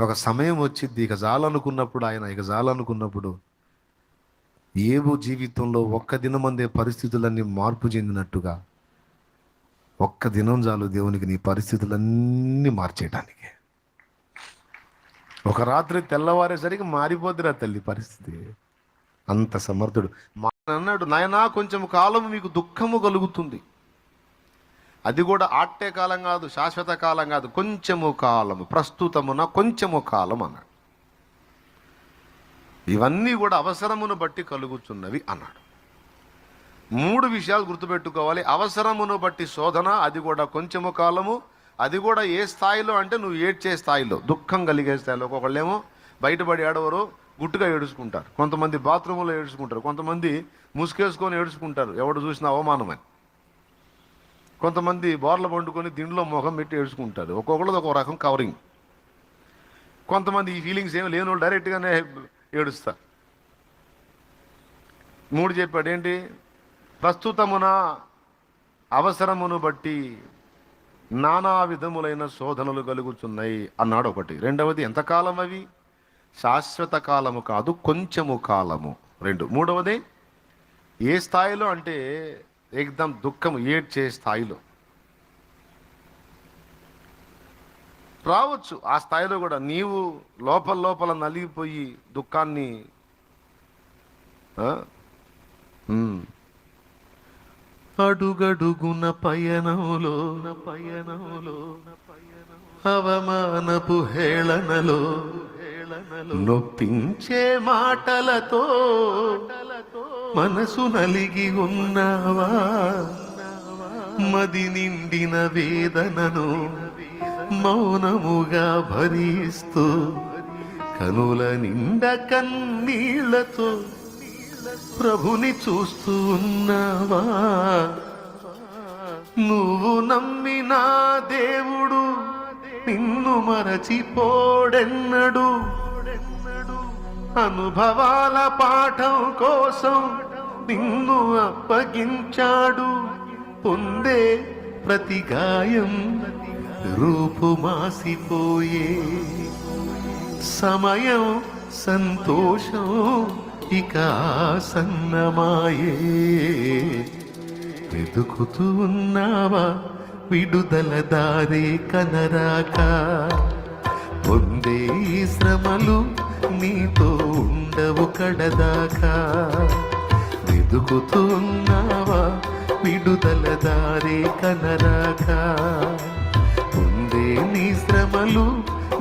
ఒక సమయం వచ్చింది, ఇక చాలనుకున్నప్పుడు ఇక చాలనుకున్నప్పుడు ఏబు జీవితంలో ఒక్క దినమందే పరిస్థితులన్నీ మార్పు చెందినట్టుగా ఒక్క దినం చాలు దేవునికి నీ పరిస్థితులన్నీ మార్చేయటానికి. ఒక రాత్రి తెల్లవారేసరికి మారిపోద్దిరా తల్లి పరిస్థితి. అంత సమర్థుడు. మా అన్నాడు, నాయనా కొంచెం కాలం మీకు దుఃఖము కలుగుతుంది, అది కూడా ఆట్టే కాలం కాదు, శాశ్వత కాలం కాదు, కొంచెము కాలము, ప్రస్తుతమున కొంచెము కాలం అన్నాడు. ఇవన్నీ కూడా అవసరమును బట్టి కలుగుతున్నవి అన్నాడు. 3 విషయాలు గుర్తుపెట్టుకోవాలి. అవసరమును బట్టి శోధన, అది కూడా కొంచెము కాలము, అది కూడా ఏ స్థాయిలో అంటే నువ్వు ఏడ్చే స్థాయిలో, దుఃఖం కలిగే స్థాయిలో. ఒక్కొక్కళ్ళేమో బయటపడి ఏడవరు, గుట్టుగా ఏడుచుకుంటారు. కొంతమంది బాత్రూంలో ఏడుచుకుంటారు, కొంతమంది ముసుకేసుకొని ఏడుచుకుంటారు, ఎవడు చూసినా అవమానమని. కొంతమంది బోర్ల పండుకొని దిండ్లో ముఖం పెట్టి ఏడుచుకుంటారు. ఒక్కొక్కళ్ళది ఒక రకం కవరింగ్. కొంతమంది ఈ ఫీలింగ్స్ ఏమి లేని వాళ్ళు డైరెక్ట్గానే ఏడుస్తారు. 3 చెప్పాడు. ఏంటి? ప్రస్తుతమున, అవసరమును బట్టి నానా విధములైన శోధనలు కలుగుతున్నాయి అన్నాడు ఒకటి. రెండవది, ఎంతకాలం అవి? శాశ్వత కాలము కాదు, కొంచెము కాలము. 2. మూడవది, ఏ స్థాయిలో అంటే ఏకదం దుఃఖం ఏడ్చే స్థాయిలో రావచ్చు. ఆ స్థాయిలో కూడా నీవు లోపల నలిగిపోయి దుఃఖాన్ని అడుగడుగున పయనంలో అవమానపు హేళనలో నొప్పించే మాటలతో మనసు నలిగి ఉన్నావా? మది నిండిన వేదనను మౌనముగా భరిస్తూ కనుల నిండ కన్నీళ్లతో ప్రభుని చూస్తూ ఉన్నావా? నువ్వు నమ్మిన దేవుడు నిన్ను మరచిపోడెన్నడు. అనుభవాల పాఠం కోసం నిన్ను అప్పగించాడు. పొందే ప్రతి గాయం రూపుమాసిపోయే సమయం సంతోషం ఇక ఆసన్నమాయే. వెతుకుతూ ఉన్నావా విడుదల దారే కనరాక? పొందే ఈ శ్రమలు నీతో ఉండవు కడదాకా. వెతుకుతూ ఉన్నావా విడుదల దారే కనరాక? పొందే నీ శ్రమలు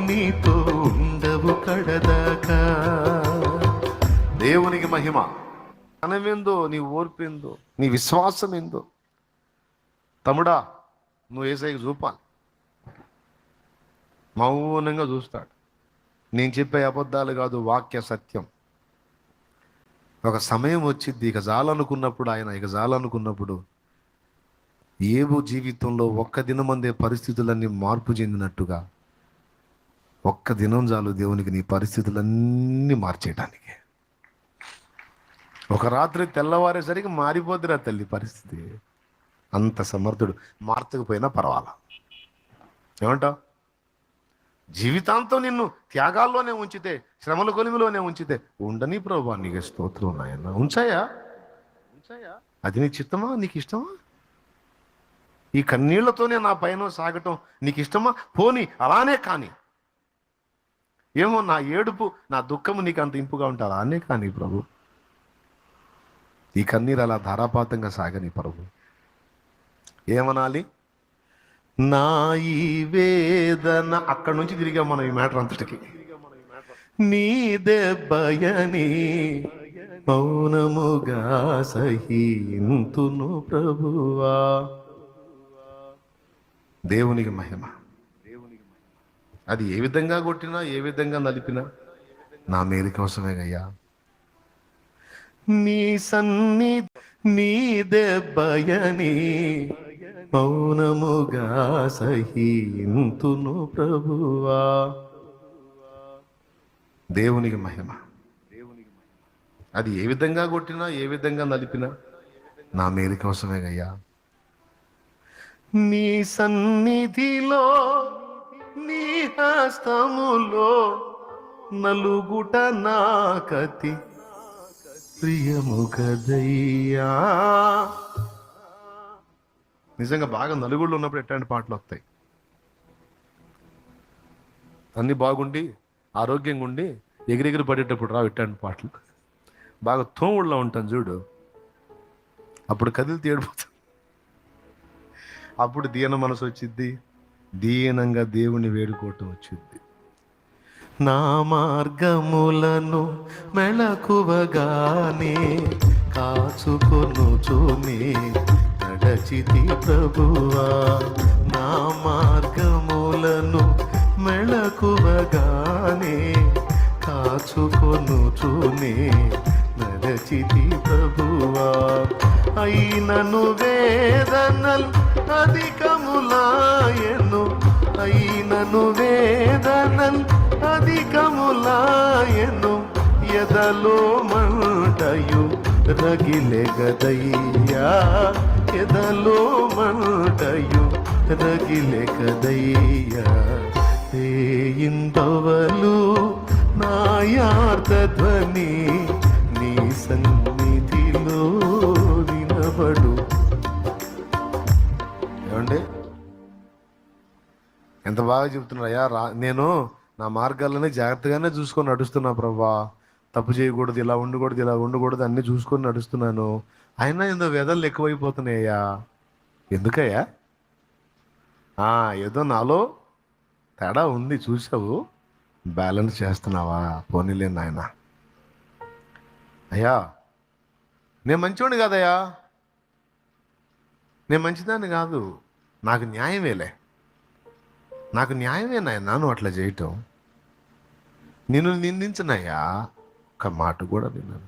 నీతో ఉండవు కడదాకా. దేవునికి మహిమ. జ్ఞానమేందో, నీ ఓర్పేందో, నీ విశ్వాసం ఏందో తమ్ముడా నువ్వు యేసయ్యకి చూపాలి. మౌనంగా చూస్తాడు. నేను చెప్పే అబద్ధాలు కాదు, వాక్య సత్యం. ఒక సమయం వచ్చింది, ఇక చాలనుకున్నప్పుడు ఏబు జీవితంలో ఒక్క దినమందే పరిస్థితులన్నీ మార్పు చెందినట్టుగా ఒక్క దినం చాలు దేవునికి నీ పరిస్థితులన్నీ మార్చేయటానికి. ఒక రాత్రి తెల్లవారేసరికి మారిపోద్దిరా తల్లి పరిస్థితి. అంత సమర్థుడు. మార్చకపోయినా పర్వాలా. ఏమంటావు? జీవితాంతం నిన్ను త్యాగాల్లోనే ఉంచితే, శ్రమల కొలిమిలోనే ఉంచితే, ఉండని ప్రభువా నీకు స్తోత్రం నాయన. ఉంచాయా? అది నీ చిత్తమా? నీకు ఇష్టమా? ఈ కన్నీళ్లతోనే నా పైన సాగటం నీకు ఇష్టమా? పోనీ అలానే కానీ. ఏమో నా ఏడుపు, నా దుఃఖము నీకు అంత ఇంపుగా ఉంటా, అలానే కానీ ప్రభు. ఈ కన్నీరు అలా ధారాపాతంగా సాగని ప్రభు. ఏమనాలి? నా ఈ వేదన. అక్కడి నుంచి తిరిగాం మనం ఈ మ్యాటర్ అంతటికి. నీ దెబ్బయని మౌనముగా సహింతును ప్రభువా. దేవునికి మహిమ. అది ఏ విధంగా కొట్టినా, ఏ విధంగా నలిపినా నా మేలు కోసమే గయ్యా. నీ సన్నిధి, నీ దెబ్బయని మౌనముగా సహింతును ప్రభువా. దేవునికి మహిమ. అది ఏ విధంగా కొట్టినా, ఏ విధంగా నలిపినా నా మేలు కోసమే గయ్యా. నీ సన్నిధిలో నీ హస్తములో నలుగుట నాకతి ప్రియము కదయ్యా. నిజంగా బాగా నలుగుళ్ళు ఉన్నప్పుడు ఎట్లాంటి పాటలు వస్తాయి? అన్ని బాగుండి ఆరోగ్యంగా ఉండి ఎగిరెగిరి పడేటప్పుడు రావు ఇట్లాంటి పాటలు. బాగా తోముళ్ళలో ఉంటాను చూడు, అప్పుడు కదిలి తేడిపోతాం. అప్పుడు దీన మనసు వచ్చిద్ది, దీనంగా దేవుని వేడుకోవటం వచ్చింది. నా మార్గములను మెళకువగానే కాచుకొనుచునే నడచితి ప్రభువా. నా మార్గములను మెళకువగానే కాచుకొనుచునే నడచితి ప్రభువా. అయినను వేదనలు అధికములాయను, అయినను వేదనలు అధికములాయను, ఎదలో మంటయు రగిలెగదయ్యా, ఎదలో మంటయు రగిలెగదయ్యా. ఇంబవలు నాయార్త ధ్వని నీ సన్నిధిలో వినబడు. ఏమండి ఎంత బాగా చెప్తున్నారయ్యా. నేను నా మార్గాలనే జాగ్రత్తగానే చూసుకొని నడుస్తున్నా ప్రభా. తప్పు చేయకూడదు, ఇలా ఉండకూడదు, ఇలా ఉండకూడదు, అన్నీ చూసుకొని నడుస్తున్నాను. అయినా ఏదో వెదలు ఎక్కువైపోతున్నాయ్యా. ఎందుకయ్యా? ఏదో నాలో తేడా ఉంది, చూసావు, బ్యాలెన్స్ చేస్తున్నావా? పోనీలే నాయన. అయ్యా నేను మంచివాడిని కాదయ్యా, నేను మంచిదాన్ని కాదు, నాకు న్యాయమేలే, నాకు న్యాయమే నాయనా నువ్వు అట్లా చేయటం. నిన్ను నిందించనయ్యా, ఒక్క మాట కూడా విన్నాను.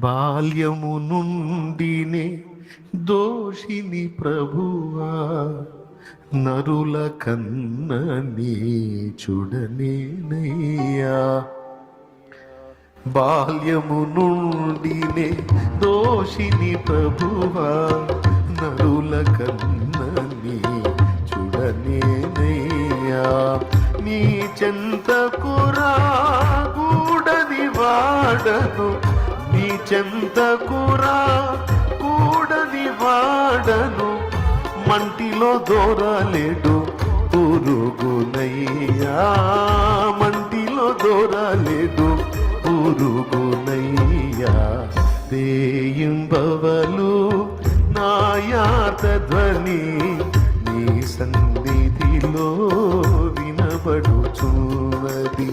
బాల్యము నుండినే దోషిని ప్రభువా, నరుల కన్న నీచుడనేనయ్యా. బాల్యము నుండినే దోషిని ప్రభువా, నరుల కన్న నీచుడనేనయ్యా. నీ చెంతకురా కూడని వాడను, నీ చెంతకురా కూడని వాడను, మంటిలో దూరలేడు పురుగునయ్యా, మంటిలో దూరలేడు పురుగునయ్యా. దేయింబవలు నాయార్త ధ్వని నీ సన్నిధిలో వినబడుచున్నది.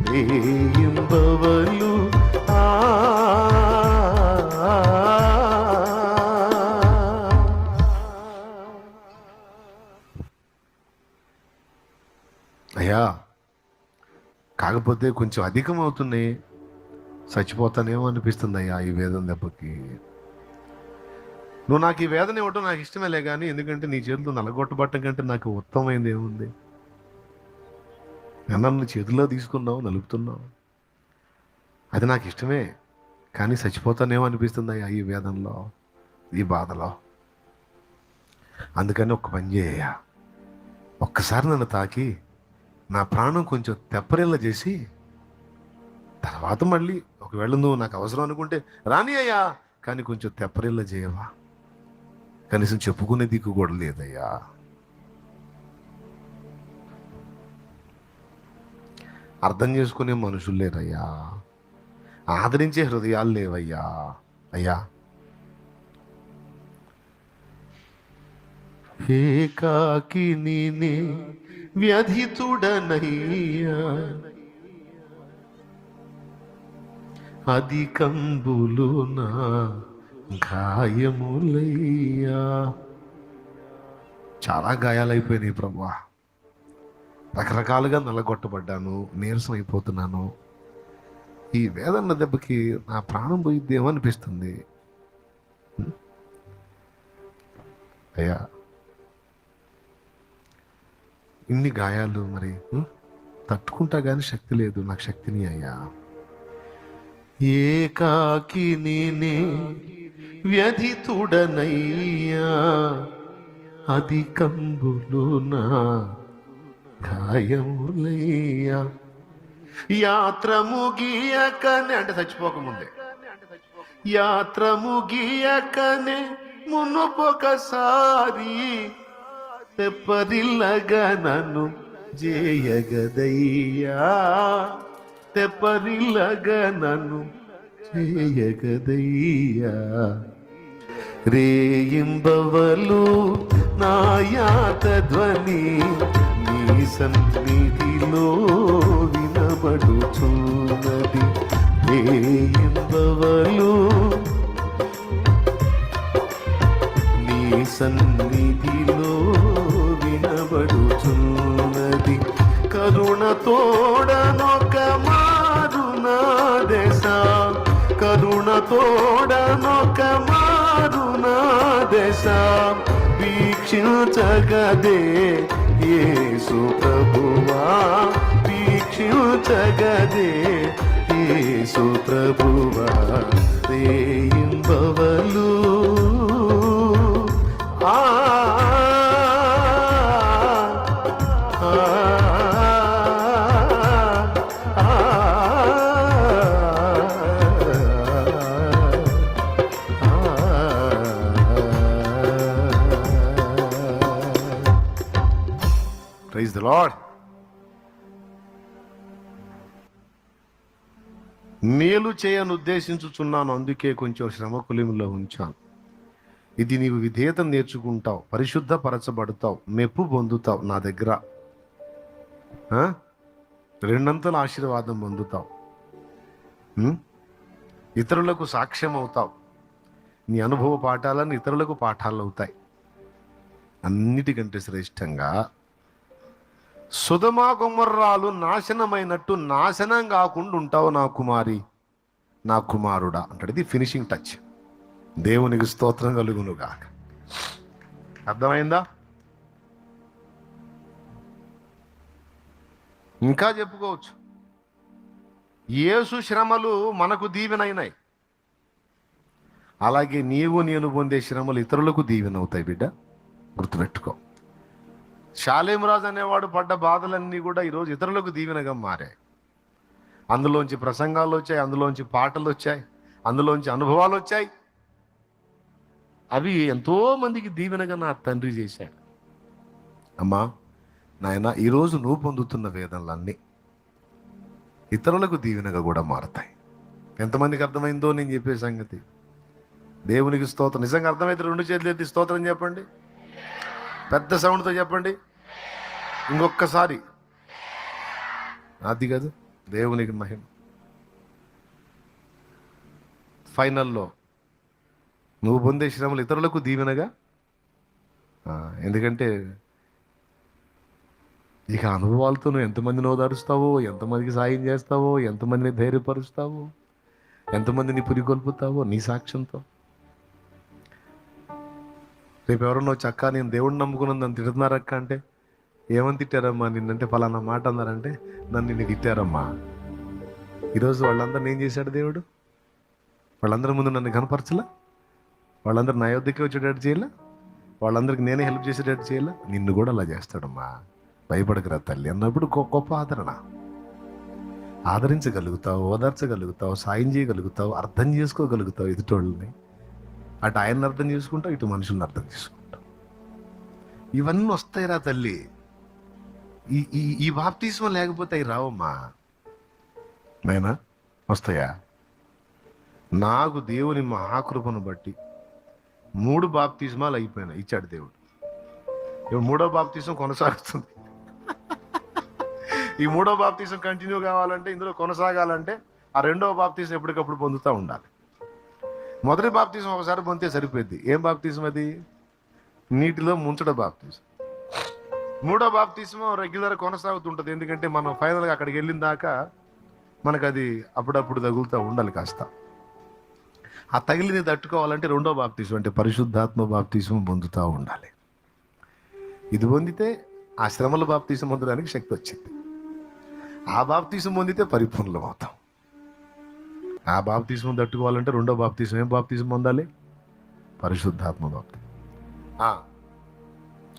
దేయింబవలు అయ్యా, కాకపోతే కొంచెం అధికం అవుతున్నాయి, చచ్చిపోతానేమో అనిపిస్తుంది అయ్యా ఈ వేదన దెబ్బకి. నువ్వు నాకు ఈ వేదన ఇవ్వటం నాకు ఇష్టమేలే, కానీ ఎందుకంటే నీ చేతిలో నలగొట్టబట్టం కంటే నాకు ఉత్తమమైంది ఏముంది? నన్ను చేతిలో తీసుకున్నావు, నలుపుతున్నావు, అది నాకు ఇష్టమే, కానీ చచ్చిపోతానేమో అనిపిస్తుంది అయ్యా ఈ వేదనలో, ఈ బాధలో. అందుకని ఒక్క పని చేయ, ఒక్కసారి నన్ను తాకి నా ప్రాణం కొంచెం తెప్పరిల్ల చేసి తర్వాత మళ్ళీ ఒకవేళ నువ్వు నాకు అవసరం అనుకుంటే రాని అయ్యా, కానీ కొంచెం తెప్పరిల్ల చేయవా? కనీసం చెప్పుకునే దిక్కు కూడా లేదయ్యా. అర్థం చేసుకునే మనుషులు లేరయ్యా, ఆదరించే హృదయాలు లేవయ్యా. అయ్యా ఏకాకి నేనే వ్యధితుడనయ్యా, అధికంబులు నా గాయములయ్యా. చాలా గాయాలైపోయినాయి ప్రభువా, రకరకాలుగా నల్లగొట్టబడ్డాను, నీరసం అయిపోతున్నాను. ఈ వేదన దెబ్బకి నా ప్రాణం పోయిద్దేమో అనిపిస్తుంది. అయ్యా ఇన్ని గాయాలు మరి తట్టుకుంటా కానీ శక్తి లేదు, నాకు శక్తిని అయ్యా. ఏకాకి నేనే వ్యధితుడనయ్యా, అధికంబులు నా గాయములయ్యా. యాత్ర ముగియకనే అంటే చచ్చిపోకముందే, యాత్ర ముగియకనే మునుపొకసారి తెప్పరిల్లగా నన్ను జేయగదయ్యా, తెప్పరిల్లగా నన్ను చేయగదయ్యా. రేయింబవలు నాయాత ధ్వని నీ సన్నిధిలో వినబడుచున్నది. రేయింబవలు నీ సన్నిధిలో వినబడుచున్నది. కరుణ తోడనొక మారు నా దశ, కరుణ తోడనొక మారు నా దశ వీక్షించగదే యేసు ప్రభువా, వీక్షించగదే యేసు ప్రభువా. రేయింబవలు ఆ Praise the Lord. మేలు చేయను ఉద్దేశించుచున్నాను, అందుకే కొంచెం శ్రమ కొలిమిలో ఉంచాను. ఇది నీవు విధేయత నేర్చుకుంటావు, పరిశుద్ధపరచబడతావు, మెప్పు పొందుతావు, నా దగ్గర రెండంతల ఆశీర్వాదం పొందుతావు, ఇతరులకు సాక్ష్యం అవుతావు. నీ అనుభవ పాఠాలను ఇతరులకు పాఠాలు అవుతాయి. అన్నిటికంటే శ్రేష్టంగా సొదొమ గొమొర్రాలు నాశనమైనట్టు నాశనం కాకుండా ఉంటావు నా కుమారి, నా కుమారుడా అంటాడు. ఇది ఫినిషింగ్ టచ్. దేవునికి స్తోత్రం కలుగునుగా. అర్థమైందా? ఇంకా చెప్పుకోవచ్చు. యేసు శ్రమలు మనకు దీవెనైనాయి, అలాగే నీవు నేను పొందే శ్రమలు ఇతరులకు దీవెనవుతాయి. బిడ్డ గుర్తుపెట్టుకో. షాలేం రాజు అనేవాడు పడ్డ బాధలన్నీ కూడా ఈరోజు ఇతరులకు దీవెనగా మారాయి. అందులోంచి ప్రసంగాలు వచ్చాయి, అందులోంచి పాటలు వచ్చాయి, అందులోంచి అనుభవాలు వచ్చాయి. అవి ఎంతో మందికి దీవెనగా నా తండ్రి చేశాడు. అమ్మా నాయన, ఈరోజు నువ్వు పొందుతున్న వేదనలన్నీ ఇతరులకు దీవెనగా కూడా మారతాయి. ఎంతమందికి అర్థమైందో నేను చెప్పే సంగతి? దేవునికి స్తోత్రం. నిజంగా అర్థమైతే రెండు చేతులు ఎత్తి స్తోత్రం చెప్పండి, పెద్ద సౌండ్తో చెప్పండి. ఇంకొక్కసారి. అది కాదు, దేవునికి మహిమ. ఫైనల్లో నువ్వు పొందే శ్రమలు ఇతరులకు దీవెనగా, ఎందుకంటే ఇక అనుభవాలతో నువ్వు ఎంతమందిని ఓదారుస్తావో, ఎంతమందికి సాయం చేస్తావో, ఎంతమందిని ధైర్యపరుస్తావో, ఎంతమందిని పురికొల్పుతావో నీ సాక్ష్యంతో. రేపు ఎవరన్నా వచ్చి అక్క నేను దేవుడిని నమ్ముకున్నాను నన్ను తిడుతున్నారక్క అంటే, ఏమని తిట్టారమ్మా నిన్నంటే ఫలానా మాట అన్నారంటే, నన్ను నిన్ను తిట్టారమ్మా. ఈరోజు వాళ్ళందరిని ఏం చేశాడు దేవుడు? వాళ్ళందరి ముందు నన్ను కనపరచలా, వాళ్ళందరూ నా యొద్దకే వచ్చేటట్టు చేయాల, వాళ్ళందరికీ నేనే హెల్ప్ చేసేటట్టు చేయాల. నిన్ను కూడా అలా చేస్తాడమ్మా, భయపడకరా తల్లి అన్నప్పుడు గొప్ప ఆదరణ. ఆదరించగలుగుతావు, ఓదార్చగలుగుతావు, సాయం చేయగలుగుతావు, అర్థం చేసుకోగలుగుతావు ఎదుటోళ్ళని. అటు ఆయన్ని అర్థం చేసుకుంటావు, ఇటు మనుషుల్ని అర్థం చేసుకుంటావు. ఇవన్నీ వస్తాయిరా తల్లి. ఈ బాప్తిస్మం లేకపోతే అవి రావమ్మా నాయనా. వస్తాయా? నాకు దేవుని మహాకృపను బట్టి 3 బాప్తిస్మాలు అయిపోయినాయి, ఇచ్చాడు దేవుడు. ఇప్పుడు 3వ బాప్తిసం కొనసాగుతుంది. ఈ 3వ బాప్తిసం కంటిన్యూ కావాలంటే, ఇందులో కొనసాగాలంటే ఆ 2వ బాప్తిసం ఎప్పటికప్పుడు పొందుతూ ఉండాలి. మొదటి బాప్తిజం ఒకసారి పొందితే సరిపోద్ది. ఏం బాప్తిజం అది? నీటిలో ముంచడం బాప్తిజం. 3వ బాప్తిజం రెగ్యులర్ కొనసాగుతుంటుంది. ఎందుకంటే మనం ఫైనల్గా అక్కడికి వెళ్ళిన దాకా మనకు అది అప్పుడప్పుడు తగులుతూ ఉండాలి కాస్త. ఆ తగిలిని తట్టుకోవాలంటే 2వ బాప్తిజం అంటే పరిశుద్ధాత్మ బాప్తిజం పొందుతూ ఉండాలి. ఇది పొందితే ఆ శ్రమల బాప్తిజం పొందడానికి శక్తి వచ్చింది. ఆ బాప్తిజం పొందితే పరిపూర్ణం అవుతాం. ఆ బాప్తిజం తట్టుకోవాలంటే 2వ బాప్తిజం ఏం బాప్తిజం పొందాలి? పరిశుద్ధాత్మ బాప్తిజం.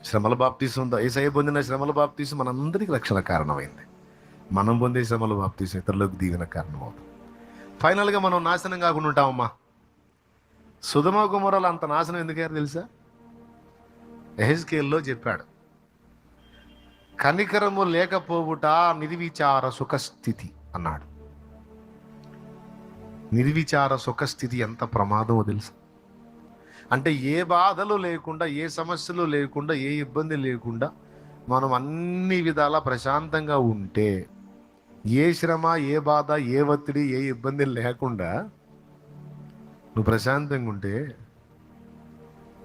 శ్రమల బాప్తీసం ఉందా? యేసయ్య పొందిన శ్రమల బాప్తీసం మనందరికీ రక్షణ కారణమైంది. మనం పొందే శ్రమల బాప్తీసం ఇతరులకు దీవెన కారణం అవుతుంది. ఫైనల్గా మనం నాశనం కాకుండా ఉంటామమ్మా. సొదొమ గొమొర్రాలు అంత నాశనం ఎందుకయ్యారు తెలుసా? యెహెజ్కేలులో చెప్పాడు, కనికరము లేకపోవుట నిర్విచార సుఖస్థితి అన్నాడు. నిర్విచార సుఖస్థితి ఎంత ప్రమాదమో తెలుసా? అంటే ఏ బాధలు లేకుండా, ఏ సమస్యలు లేకుండా, ఏ ఇబ్బంది లేకుండా మనం అన్ని విధాలా ప్రశాంతంగా ఉంటే, ఏ శ్రమ, ఏ బాధ, ఏ ఒత్తిడి, ఏ ఇబ్బంది లేకుండా నువ్వు ప్రశాంతంగా ఉంటే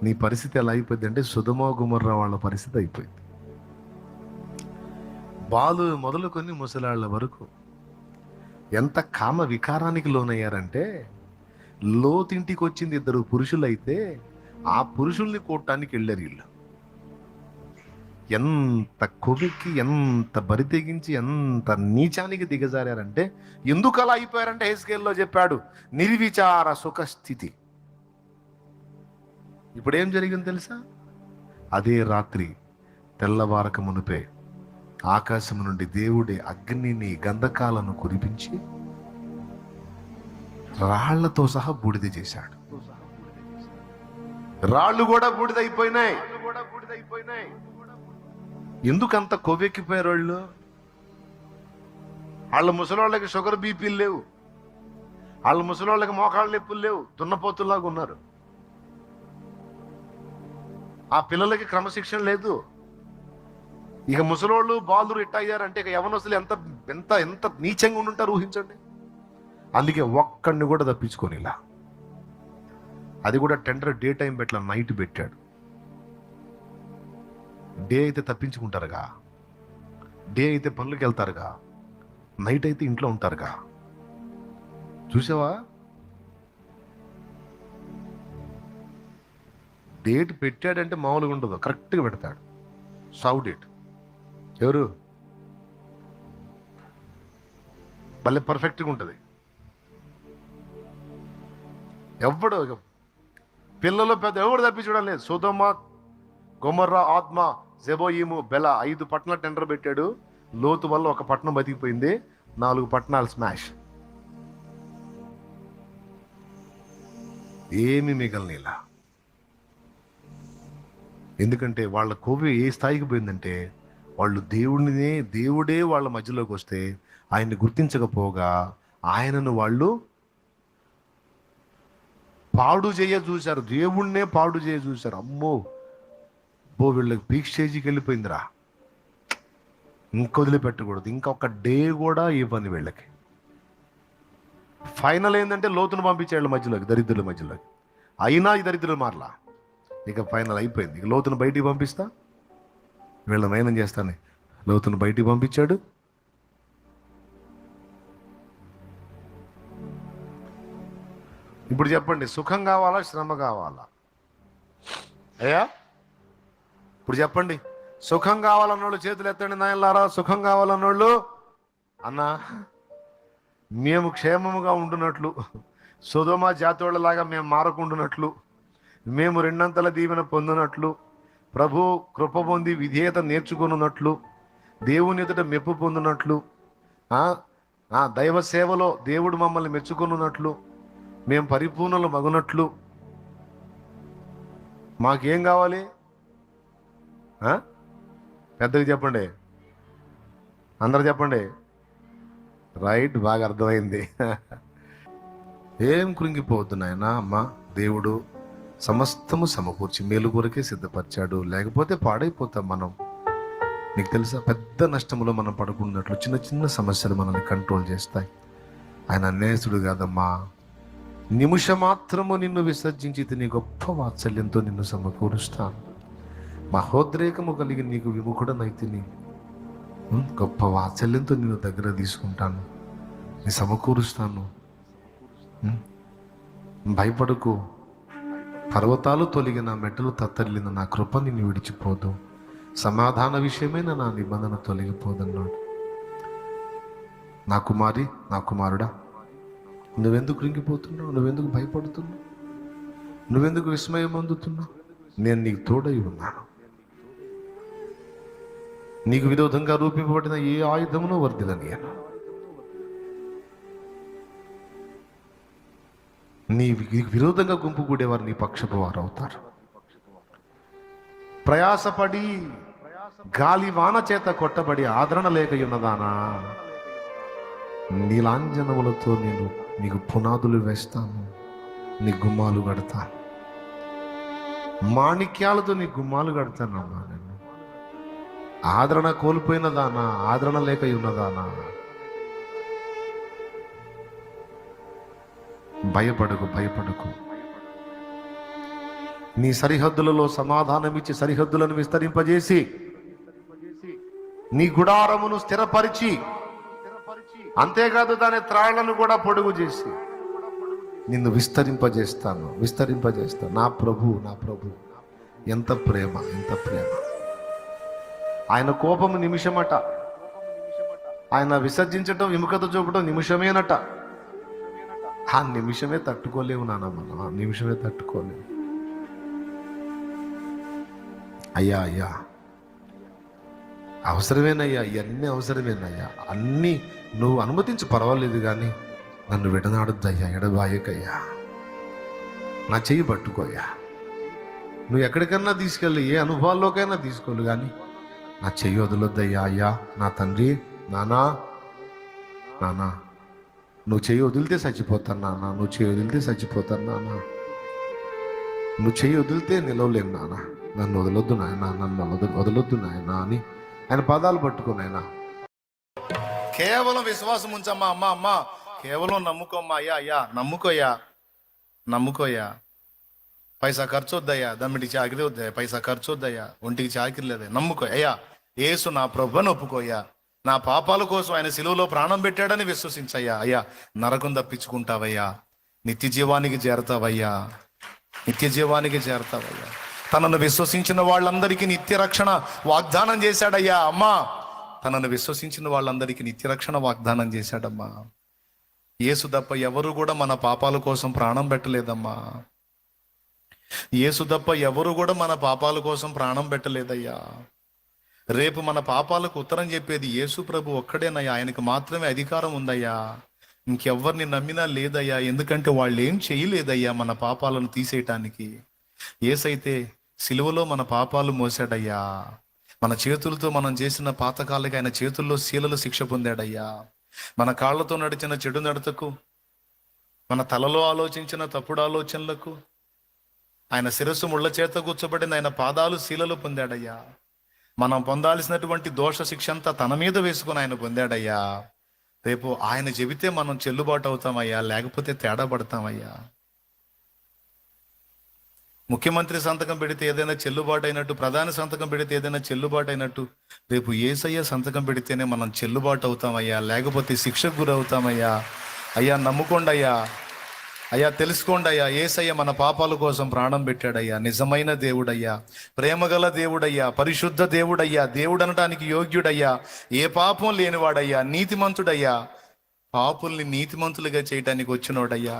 నీ పరిస్థితి ఎలా అయిపోయింది అంటే సొదొమ గొమొర్రా వాళ్ళ పరిస్థితి అయిపోయింది. బాలు మొదలుకొని ముసలాళ్ళ వరకు ఎంత కామ వికారానికి లోనయ్యారంటే, లోతింటికి వచ్చింది 2 పురుషులైతే ఆ పురుషుల్ని కొట్టడానికి వెళ్ళారు వీళ్ళు. ఎంత కొవ్వెక్కి, ఎంత బరి తెగించి, ఎంత నీచానికి దిగజారంటే, ఎందుకు అలా అయిపోయారంటే యెహెజ్కేలులో చెప్పాడు, నిర్విచార సుఖస్థితి. ఇప్పుడేం జరిగింది తెలుసా? అదే రాత్రి తెల్లవారక మునిపే ఆకాశం నుండి దేవుడి అగ్నిని, గంధకాలను కురిపించి రాళ్లతో సహా బూడిద చేశాడు. రాళ్ళు కూడా బూడిదైపోయినాయి. ఎందుకంత కొవ్వెక్కిపోయారు వాళ్ళు? వాళ్ళ ముసలోళ్ళకి షుగర్ బీపీలు లేవు, వాళ్ళ ముసలోళ్ళకి మోకాళ్ళ నొప్పులు లేవు, దున్నపోతుల్లాగా ఉన్నారు. ఆ పిల్లలకి క్రమశిక్షణ లేదు. ఇక ముసలోళ్ళు బాలు రిట్ అయ్యారంటే ఇక యవనస్తులు ఎంత ఎంత ఎంత నీచంగా ఉండుంటారు ఊహించండి. అందుకే ఒక్కడిని కూడా తప్పించుకొని ఇలా, అది కూడా టెండర్ డే టైం పెట్టలా, నైట్ పెట్టాడు. డే అయితే తప్పించుకుంటారుగా, డే అయితే పనులకు వెళ్తారుగా, నైట్ అయితే ఇంట్లో ఉంటారుగా. చూసావా? డేట్ పెట్టాడంటే మామూలుగా ఉండదు, కరెక్ట్గా పెడతాడు. సావు డేట్ ఎవరు? భలే పర్ఫెక్ట్గా ఉంటుంది. ఎవడు పిల్లలు పెద్ద ఎవడు తప్పించడం లేదు. సొదొమ గొమొర్రా, ఆద్మ, జెబోయిము, బెల 5 పట్టణాల టెండర్ పెట్టాడు. లోతు వల్ల 1 పట్టణం బతికిపోయింది, 4 పట్టణాలు స్మాష్. ఏమి మిగలనిలా. ఎందుకంటే వాళ్ళ కొవ్వు ఏ స్థాయికి పోయిందంటే, వాళ్ళు దేవుడే వాళ్ళ మధ్యలోకి వస్తే ఆయన్ని గుర్తించకపోగా ఆయనను వాళ్ళు పాడు చేయ చూశారు. దేవుణ్ణే పాడు చేయ చూశారు. అమ్మో వీళ్ళకి పీక్ స్టేజ్కి వెళ్ళిపోయిందిరా, ఇంక వదిలిపెట్టకూడదు, ఇంకొక డే కూడా ఇవ్వని వీళ్ళకి. ఫైనల్ ఏంటంటే లోతును పంపించాడు మధ్యలోకి, దరిద్రుల మధ్యలోకి. అయినా ఈ దరిద్రులు మారలా. ఇక ఫైనల్ అయిపోయింది. ఇక లోతును బయటికి పంపిస్తా, వీళ్ళ నయనం చేస్తానే. లోతును బయటికి పంపించాడు. ఇప్పుడు చెప్పండి, సుఖం కావాలా, శ్రమ కావాలా? అయ్యా ఇప్పుడు చెప్పండి, సుఖం కావాలన్నోళ్ళు చేతులు ఎత్తండి నాయనలారా. సుఖం కావాలన్నోళ్ళు, అన్నా మేము క్షేమముగా ఉంటున్నట్లు, సొదొమ జాతోళ్ళలాగా మేము మారకుండునట్లు, మేము 2 దీవెన పొందినట్లు, ప్రభు కృప పొంది విధేయత నేర్చుకున్నట్లు, దేవుని ఎదుట మెప్పు పొందినట్లు, దైవ సేవలో దేవుడు మమ్మల్ని మెచ్చుకున్నట్లు, మేము పరిపూర్ణలు మగునట్లు. మాకేం కావాలి? పెద్దగా చెప్పండి, అందరు చెప్పండి. రైట్, బాగా అర్థమైంది. ఏం కృంగిపోవద్దు నాయనా. అమ్మ, దేవుడు సమస్తము సమకూర్చి మేలు కొరకే సిద్ధపరిచాడు, లేకపోతే పాడైపోతాం మనం. నీకు తెలుసా, పెద్ద నష్టంలో మనం పడుకున్నట్లు చిన్న చిన్న సమస్యలు మనల్ని కంట్రోల్ చేస్తాయి. ఆయన అన్యాయసుడు కాదమ్మా. నిమిషమాత్రము నిన్ను విసర్జించి నీ గొప్ప వాత్సల్యంతో నిన్ను సమకూరుస్తాను. మహోద్రేకము కలిగి నీకు విముఖుడనైతిని, గొప్ప వాత్సల్యంతో నిన్ను దగ్గర తీసుకుంటాను, నీ సమకూరుస్తాను. భయపడకు, పర్వతాలు తొలగిన, మెట్టలు తత్తరిల్లిన నా కృప నిన్ను విడిచిపోదు, సమాధాన విషయమైన నా నిబంధన తొలగిపోదన్నాడు. నా కుమారి, నా కుమారుడా, నువ్వెందుకు కృంగిపోతున్నావు? నువ్వెందుకు భయపడుతున్నావు? నువ్వెందుకు విస్మయం పొందుతున్నావు? నేను నీకు తోడై ఉన్నాను. నీకు విరోధంగా రూపింపబడిన ఏ ఆయుధమును వర్ధిల్లనియను. నీకు విరోధంగా గుంపు కూడేవారు నీ పక్షపు వారు అవుతారు. ప్రయాసపడి గాలి వాన చేత కొట్టబడి ఆదరణ లేక ఉన్నదానా, నీలాంజనములతో నేను నీకు పునాదులు వేస్తాను, నీ గుమ్మాలు కడతాను. మాణిక్యాలతో నీ గుమ్మాలు కడతానమ్మా. నేను ఆదరణ కోల్పోయినదానా, ఆదరణ లేక ఉన్నదానా, భయపడకు, భయపడకు. నీ సరిహద్దులలో సమాధానమిచ్చి సరిహద్దులను విస్తరింపజేసి నీ గుడారమును స్థిరపరిచి, అంతేకాదు దాని త్రాళ్లను కూడా పొడుగు చేసి నిన్ను విస్తరింపజేస్తాను. నా ప్రభు, నా ప్రభు ఎంత ప్రేమ, ఎంత ప్రేమ. ఆయన కోపము నిమిషమట, ఆయన విసర్జించటం విముఖత చూపటం నిమిషమేనట. ఆ నిమిషమే తట్టుకోలేవు నాన్న, మనం ఆ నిమిషమే తట్టుకోలేవు. అయ్యా అయ్యా అవసరమేనయ్యా, ఇవన్నీ అవసరమేనయ్యా, అన్నీ నువ్వు అనుమతించి పర్వాలేదు, కానీ నన్ను విడనాడొద్దయ్యా, ఎడబాయకయ్యా, నా చెయ్యి పట్టుకోయ్యా. నువ్వు ఎక్కడికన్నా తీసుకెళ్ళి, ఏ అనుభవాల్లోకైనా తీసుకోవాలి, కానీ నా చెయ్యి వదలొద్దయ్యా. అయ్యా నా తండ్రి, నానా నానా, నువ్వు చెయ్యి వదిలితే చచ్చిపోతాను నాన్న, నువ్వు చెయ్యి వదిలితే చచ్చిపోతాను నాన్న, నువ్వు చెయ్యి వదిలితే నిలవలేను నాన్న, నన్ను వదలొద్దు నాయన, నన్ను వదలొద్దు నాయన అని ఆయన పాదాలు పట్టుకున్నాయన. కేవలం విశ్వాసం ఉంచమ్మా, అమ్మ అమ్మ, కేవలం నమ్ముకోమ్మా. అయ్యా అయ్యా నమ్ముకోయ్యా, నమ్ముకోయ్యా. పైసా ఖర్చు వద్దయ్యా, దమ్మిడికి చాకిరి వద్దయ్యా, పైసా ఖర్చు వద్దయ్యా, ఒంటికి చాకిరి లేదయ్యా, నమ్ముకో. అయ్యా యేసు నా ప్రభువుని ఒప్పుకోయ్యా, నా పాపాల కోసం ఆయన సిలువలో ప్రాణం పెట్టాడని విశ్వసించయ్యా. అయ్యా నరకం తప్పించుకుంటావయ్యా, నిత్య జీవానికి చేరతావయ్యా, నిత్య జీవానికి చేరతావయ్యా. తనను విశ్వసించిన వాళ్ళందరికీ నిత్య రక్షణ వాగ్దానం చేశాడయ్యా. అమ్మా, తనను విశ్వసించిన వాళ్ళందరికీ నిత్య రక్షణ వాగ్దానం చేశాడమ్మా. యేసు తప్ప ఎవరు కూడా మన పాపాల కోసం ప్రాణం పెట్టలేదమ్మా. యేసు తప్ప ఎవరు కూడా మన పాపాల కోసం ప్రాణం పెట్టలేదయ్యా. రేపు మన పాపాలకు ఉత్తరం చెప్పేది యేసు ప్రభు ఒక్కడేనయ్యా, ఆయనకు మాత్రమే అధికారం ఉందయ్యా. ఇంకెవ్వరిని నమ్మినా లేదయ్యా, ఎందుకంటే వాళ్ళు ఏం చేయలేదయ్యా మన పాపాలను తీసేయటానికి. యేసైతే సిలువలో మన పాపాలు మోసాడయ్యా. మన చేతులతో మనం చేసిన పాతకాలకి ఆయన చేతుల్లో శీలలు శిక్ష పొందాడయ్యా. మన కాళ్ళతో నడిచిన చెడు నడతకు, మన తలలో ఆలోచించిన తప్పుడు ఆలోచనలకు ఆయన శిరస్సు ముళ్ళ చేత కూర్చోబడిన ఆయన పాదాలు శీలలు పొందాడయ్యా. మనం పొందాల్సినటువంటి దోష శిక్ష అంతా తన మీద వేసుకుని ఆయన పొందాడయ్యా. రేపు ఆయన చెబితే మనం చెల్లుబాటు అవుతామయ్యా, లేకపోతే తేడా పడతామయ్యా. ముఖ్యమంత్రి సంతకం పెడితే ఏదైనా చెల్లుబాటు అయినట్టు, ప్రధాని సంతకం పెడితే ఏదైనా చెల్లుబాటు అయినట్టు, రేపు యేసయ్య సంతకం పెడితేనే మనం చెల్లుబాటు అవుతామయ్యా, లేకపోతే శిక్షకు గురవుతామయ్యా. అయ్యా నమ్ముకోండి అయ్యా, అయ్యా తెలుసుకోండి అయ్యా, యేసయ్య మన పాపాల కోసం ప్రాణం పెట్టాడయ్యా. నిజమైన దేవుడయ్యా, ప్రేమగల దేవుడయ్యా, పరిశుద్ధ దేవుడయ్యా, దేవుడు అనటానికి యోగ్యుడయ్యా, ఏ పాపం లేనివాడయ్యా, నీతిమంతుడయ్యా. పాపుల్ని నీతిమంతులుగా చేయటానికి వచ్చినోడయ్యా,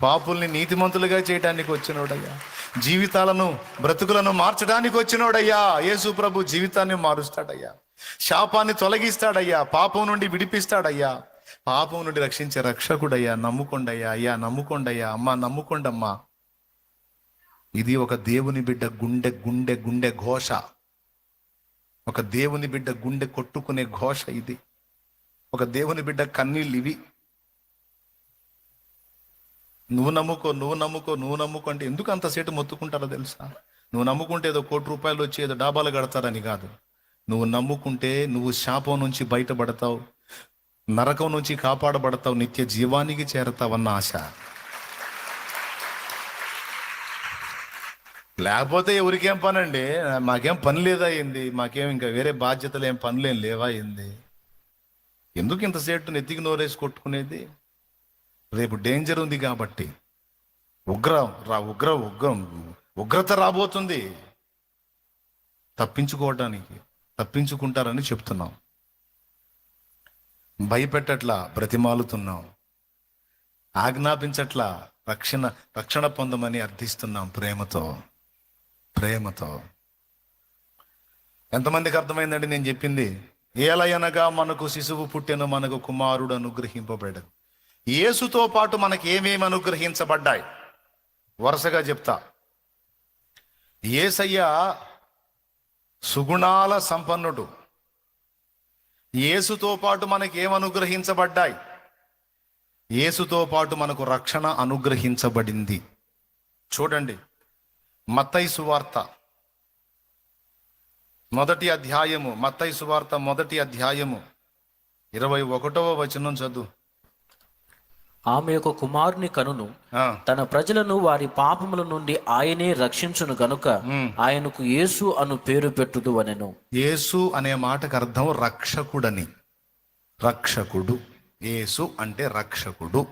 పాపుల్ని నీతిమంతులుగా చేయటానికి వచ్చినోడయ్యా, జీవితాలను బ్రతుకులను మార్చడానికి వచ్చినోడయ్యా. యేసు ప్రభు జీవితాన్ని మారుస్తాడయ్యా, శాపాన్ని తొలగిస్తాడయ్యా, పాపం నుండి విడిపిస్తాడయ్యా, పాపం నుండి రక్షించే రక్షకుడయ్యా. నమ్ముకోండయ్యా, అయ్యా నమ్ముకోండయ్యా, అమ్మా నమ్ముకోండమ్మా. ఇది ఒక దేవుని బిడ్డ గుండె గుండె గుండె ఘోష, ఒక దేవుని బిడ్డ గుండె కొట్టుకునే ఘోష ఇది. ఒక దేవుని బిడ్డ కన్నీళ్ళు ఇవి. నువ్వు నమ్ముకో, నువ్వు నమ్ముకో, నువ్వు నమ్ముకో అంటే ఎందుకు అంతసేటు మొత్తుకుంటారో తెలుసా? నువ్వు నమ్ముకుంటే ఏదో ₹1,00,00,000 వచ్చి ఏదో డాబాలు కడతారని కాదు. నువ్వు నమ్ముకుంటే నువ్వు శాపం నుంచి బయటపడతావు, నరకం నుంచి కాపాడబడతావు, నిత్య జీవానికి చేరతావన్న ఆశ. లేకపోతే ఎవరికేం పని అండి? మాకేం పని లేదా అయింది, మాకేం ఇంకా వేరే బాధ్యతలు ఏం పనులేం లేవా అయింది? ఎందుకు ఇంతసేటు నెత్తికి నోరేసి కొట్టుకునేది? రేపు డేంజర్ ఉంది కాబట్టి, ఉగ్రత రాబోతుంది. తప్పించుకుంటారని చెప్తున్నాం. భయపెట్టట్లా, బ్రతిమాలుతున్నాం. ఆజ్ఞాపించట్లా, రక్షణ పొందమని అర్థిస్తున్నాం ప్రేమతో. ఎంతమందికి అర్థమైందండి నేను చెప్పింది? ఏలయనగా మనకు శిశువు పుట్టెను, మనకు కుమారుడు అనుగ్రహింపబడదు. యేసుతో పాటు మనకి ఏమేమి అనుగ్రహించబడ్డాయి వరుసగా చెప్తా. యేసయ్య సుగుణాల సంపన్నుడు. యేసుతో పాటు మనకి ఏం అనుగ్రహించబడ్డాయి? యేసుతో పాటు మనకు రక్షణ అనుగ్రహించబడింది. చూడండి, మత్తయి సువార్త మొదటి అధ్యాయము, మత్తయి సువార్త మొదటి అధ్యాయము 21వ వచనం చదువు. ఆమె యొక్క కుమారుని కనును, ఆ, తన ప్రజలను వారి పాపముల నుండి ఆయనే రక్షించును గనుక ఆయనకు యేసు అను పేరు పెట్టుదు అనెను. యేసు అనే మాటకు అర్థం రక్షకుడని. రక్షకుడు. యేసు అంటే రక్షకుడు.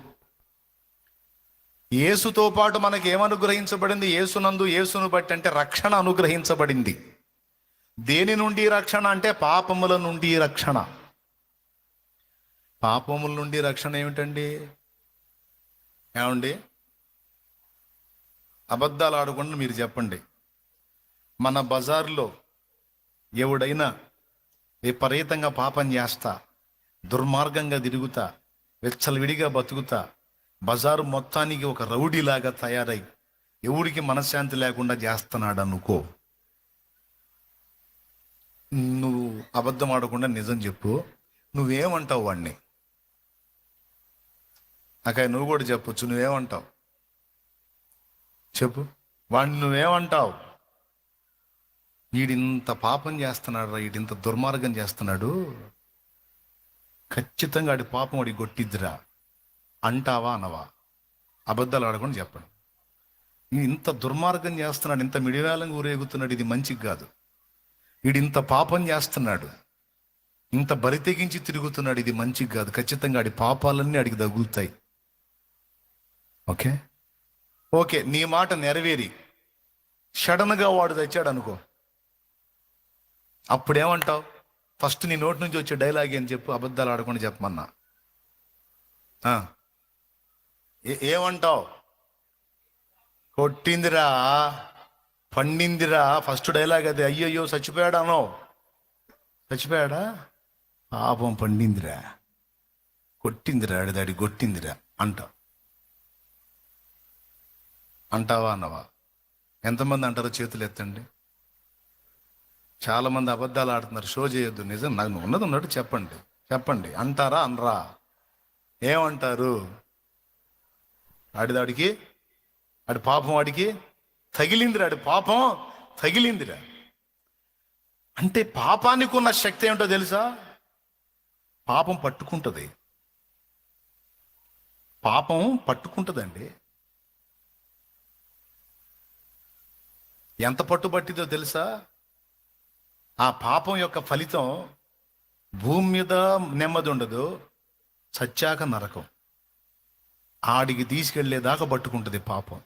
యేసుతో పాటు మనకి ఏమనుగ్రహించబడింది? యేసునందు, యేసును బట్టి అంటే రక్షణ అనుగ్రహించబడింది. దేని నుండి రక్షణ అంటే పాపముల నుండి రక్షణ. పాపముల నుండి రక్షణ ఏమిటండి? ఏమండి, అబద్ధాలు ఆడకుండా మీరు చెప్పండి. మన బజార్లో ఎవడైనా విపరీతంగా పాపం చేస్తా, దుర్మార్గంగా తిరుగుతా, విచ్చలవిడిగా బతుకుతా, బజారు మొత్తానికి ఒక రౌడీలాగా తయారై ఎవడికి మనశ్శాంతి లేకుండా చేస్తున్నాడు అనుకో, నువ్వు అబద్ధం ఆడకుండా నిజం చెప్పు. నువ్వేమంటావు వాడిని? అక్కడ నువ్వు కూడా చెప్పొచ్చు. నువ్వేమంటావు చెప్పు. వాడిని నువ్వేమంటావు? వీడింత పాపం చేస్తున్నాడు, వీడింత దుర్మార్గం చేస్తున్నాడు, ఖచ్చితంగా వాడి పాపం వాడి కొట్టిద్దిరా అంటావా అనవా? అబద్ధాలు ఆడకుండా చెప్పండి. ఇంత దుర్మార్గం చేస్తున్నాడు, ఇంత మిడివేలంగా ఊరేగుతున్నాడు, ఇది మంచిది కాదు. వీడింత పాపం చేస్తున్నాడు, ఇంత బరి తెగించి తిరుగుతున్నాడు, ఇది మంచిది కాదు. ఖచ్చితంగా ఆడి పాపాలన్నీ అడిగి తగులుతాయి. ఓకే ఓకే నీ మాట నెరవేరి సడన్గా వాడు తెచ్చాడు అనుకో, అప్పుడేమంటావు? ఫస్ట్ నీ నోటి నుంచి వచ్చే డైలాగ్ అని చెప్పు. అబద్ధాలు ఆడకుండా చెప్పమన్నా ఏమంటావు? కొట్టిందిరా, పండిందిరా, ఫస్ట్ డైలాగ్ అది. అయ్యయ్యో చచ్చిపోయాడా అనో. చచ్చిపోయాడా? పాపం పండిందిరా, కొట్టిందిరా, ఆడిదాడి కొట్టిందిరా అంటావు. అంటావా అన్నవా? ఎంతమంది అంటారో చేతులు ఎత్తండి. చాలా మంది అబద్ధాలు ఆడుతున్నారు. షో చేయొద్దు, నిజం నాకు ఉన్నది ఉన్నట్టు చెప్పండి. చెప్పండి, అంటారా అనరా? ఏమంటారు? ఆడిదాడికి, ఆడి పాపం వాడికి తగిలిందిరా, ఆడి పాపం తగిలిందిరా. అంటే పాపానికి ఉన్న శక్తి ఏమిటో తెలుసా? పాపం పట్టుకుంటుంది. పాపం పట్టుకుంటుందండి. ఎంత పట్టుబట్టిదో తెలుసా? ఆ పాపం యొక్క ఫలితం భూమి మీద నెమ్మది ఉండదు, చచ్చాక నరకం. ఆడికి తీసుకెళ్లేదాకా పట్టుకుంటుంది పాపం.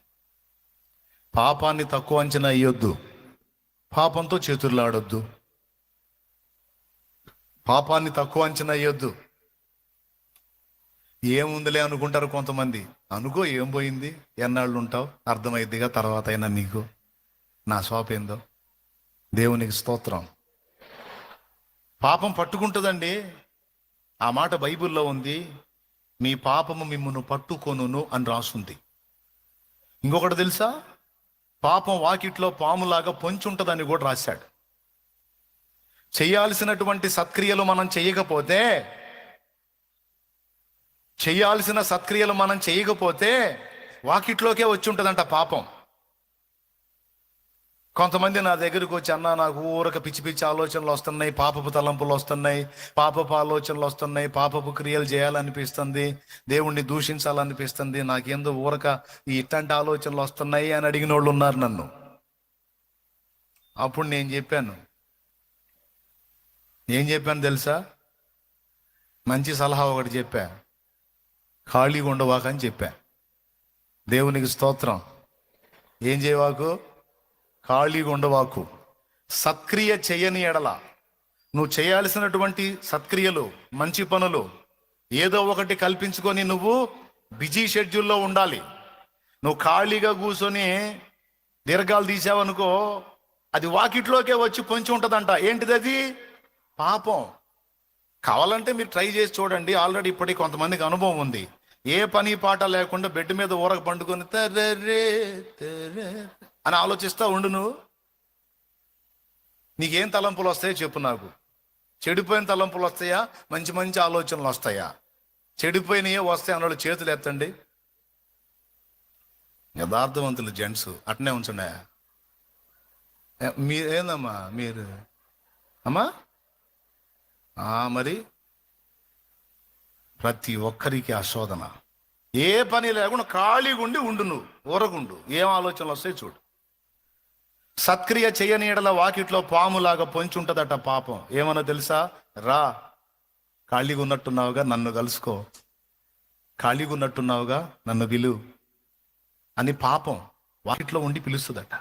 పాపాన్ని తక్కువ అంచనా వేయొద్దు, పాపంతో చేతుల్లో ఆడొద్దు. పాపాన్ని తక్కువ అంచనా వేయొద్దు. ఏముందిలే అనుకుంటారు కొంతమంది. అనుకో, ఏం పోయింది, ఎన్నాళ్ళు ఉంటావు, అర్థమైద్దిగా తర్వాత అయినా నీకు నా శోప ఏందో. దేవునికి స్తోత్రం. పాపం పట్టుకుంటుందండి. ఆ మాట బైబిల్లో ఉంది. మీ పాపము మిమ్మును పట్టుకొనును అని రాసుంది. ఇంకొకటి తెలుసా? పాపం వాకిట్లో పాములాగా పొంచుంటుందని కూడా రాశాడు. చేయాల్సినటువంటి సత్క్రియలు మనం చేయకపోతే వాకిట్లోకే వచ్చి ఉంటుందంట పాపం. కొంతమంది నా దగ్గరకు వచ్చి, అన్నా నాకు ఊరక పిచ్చి పిచ్చి ఆలోచనలు వస్తున్నాయి, పాపపు తలంపులు వస్తున్నాయి, పాపపు ఆలోచనలు వస్తున్నాయి, పాపపు క్రియలు చేయాలనిపిస్తుంది, దేవుణ్ణి దూషించాలనిపిస్తుంది, నాకేందో ఊరక ఇట్లాంటి ఆలోచనలు వస్తున్నాయి అని అడిగిన వాళ్ళు ఉన్నారు నన్ను. అప్పుడు నేను చెప్పాను, ఏం చెప్పాను తెలుసా? మంచి సలహా ఒకటి చెప్పా. ఖాళీగా ఉండవాక అని చెప్పా. దేవునికి స్తోత్రం. ఏం చేయవాకు? ఖాళీగా ఉండవాకు. సత్క్రియ చేయని ఎడల, నువ్వు చేయాల్సినటువంటి సత్క్రియలు, మంచి పనులు ఏదో ఒకటి కల్పించుకొని నువ్వు బిజీ షెడ్యూల్లో ఉండాలి. నువ్వు ఖాళీగా కూర్చొని దీర్ఘాలు తీసావనుకో, అది వాకిట్లోకే వచ్చి పొంచి ఉంటుందంట. ఏంటిది అది? పాపం. కావాలంటే మీరు ట్రై చేసి చూడండి. ఆల్రెడీ ఇప్పటికి కొంతమందికి అనుభవం ఉంది. ఏ పని పాట లేకుండా బెడ్ మీద ఊరక పండుకొని తర్రే తర్రే అని ఆలోచిస్తా ఉండు. నువ్వు నీకేం తలంపులు వస్తాయో చెప్పు నాకు. చెడిపోయిన తలంపులు వస్తాయా, మంచి మంచి ఆలోచనలు వస్తాయా? చెడిపోయినయే వస్తాయి అన్నోళ్ళు చేతులు ఎత్తండి. యథార్థవంతులు జెంట్స్ అట్నే ఉంచండి. మీరేందమ్మా మీరు అమ్మా? మరి ప్రతి ఒక్కరికి ఆ శోధన. ఏ పని లేకుండా ఖాళీగా ఉండు నువ్వు, ఊరకుండు. ఏం ఆలోచనలు వస్తాయి చూడు. సత్క్రియ చేయని ఎడల వాకిట్లో పాములాగా పొంచి ఉంటుందట పాపం. ఏమన్నా తెలుసా? రా, ఖాళీగా ఉన్నట్టున్నావుగా, నన్ను కలుసుకో, ఖాళీగా ఉన్నట్టున్నావుగా, నన్ను పిలు అని పాపం వాకిట్లో ఉండి పిలుస్తుందట.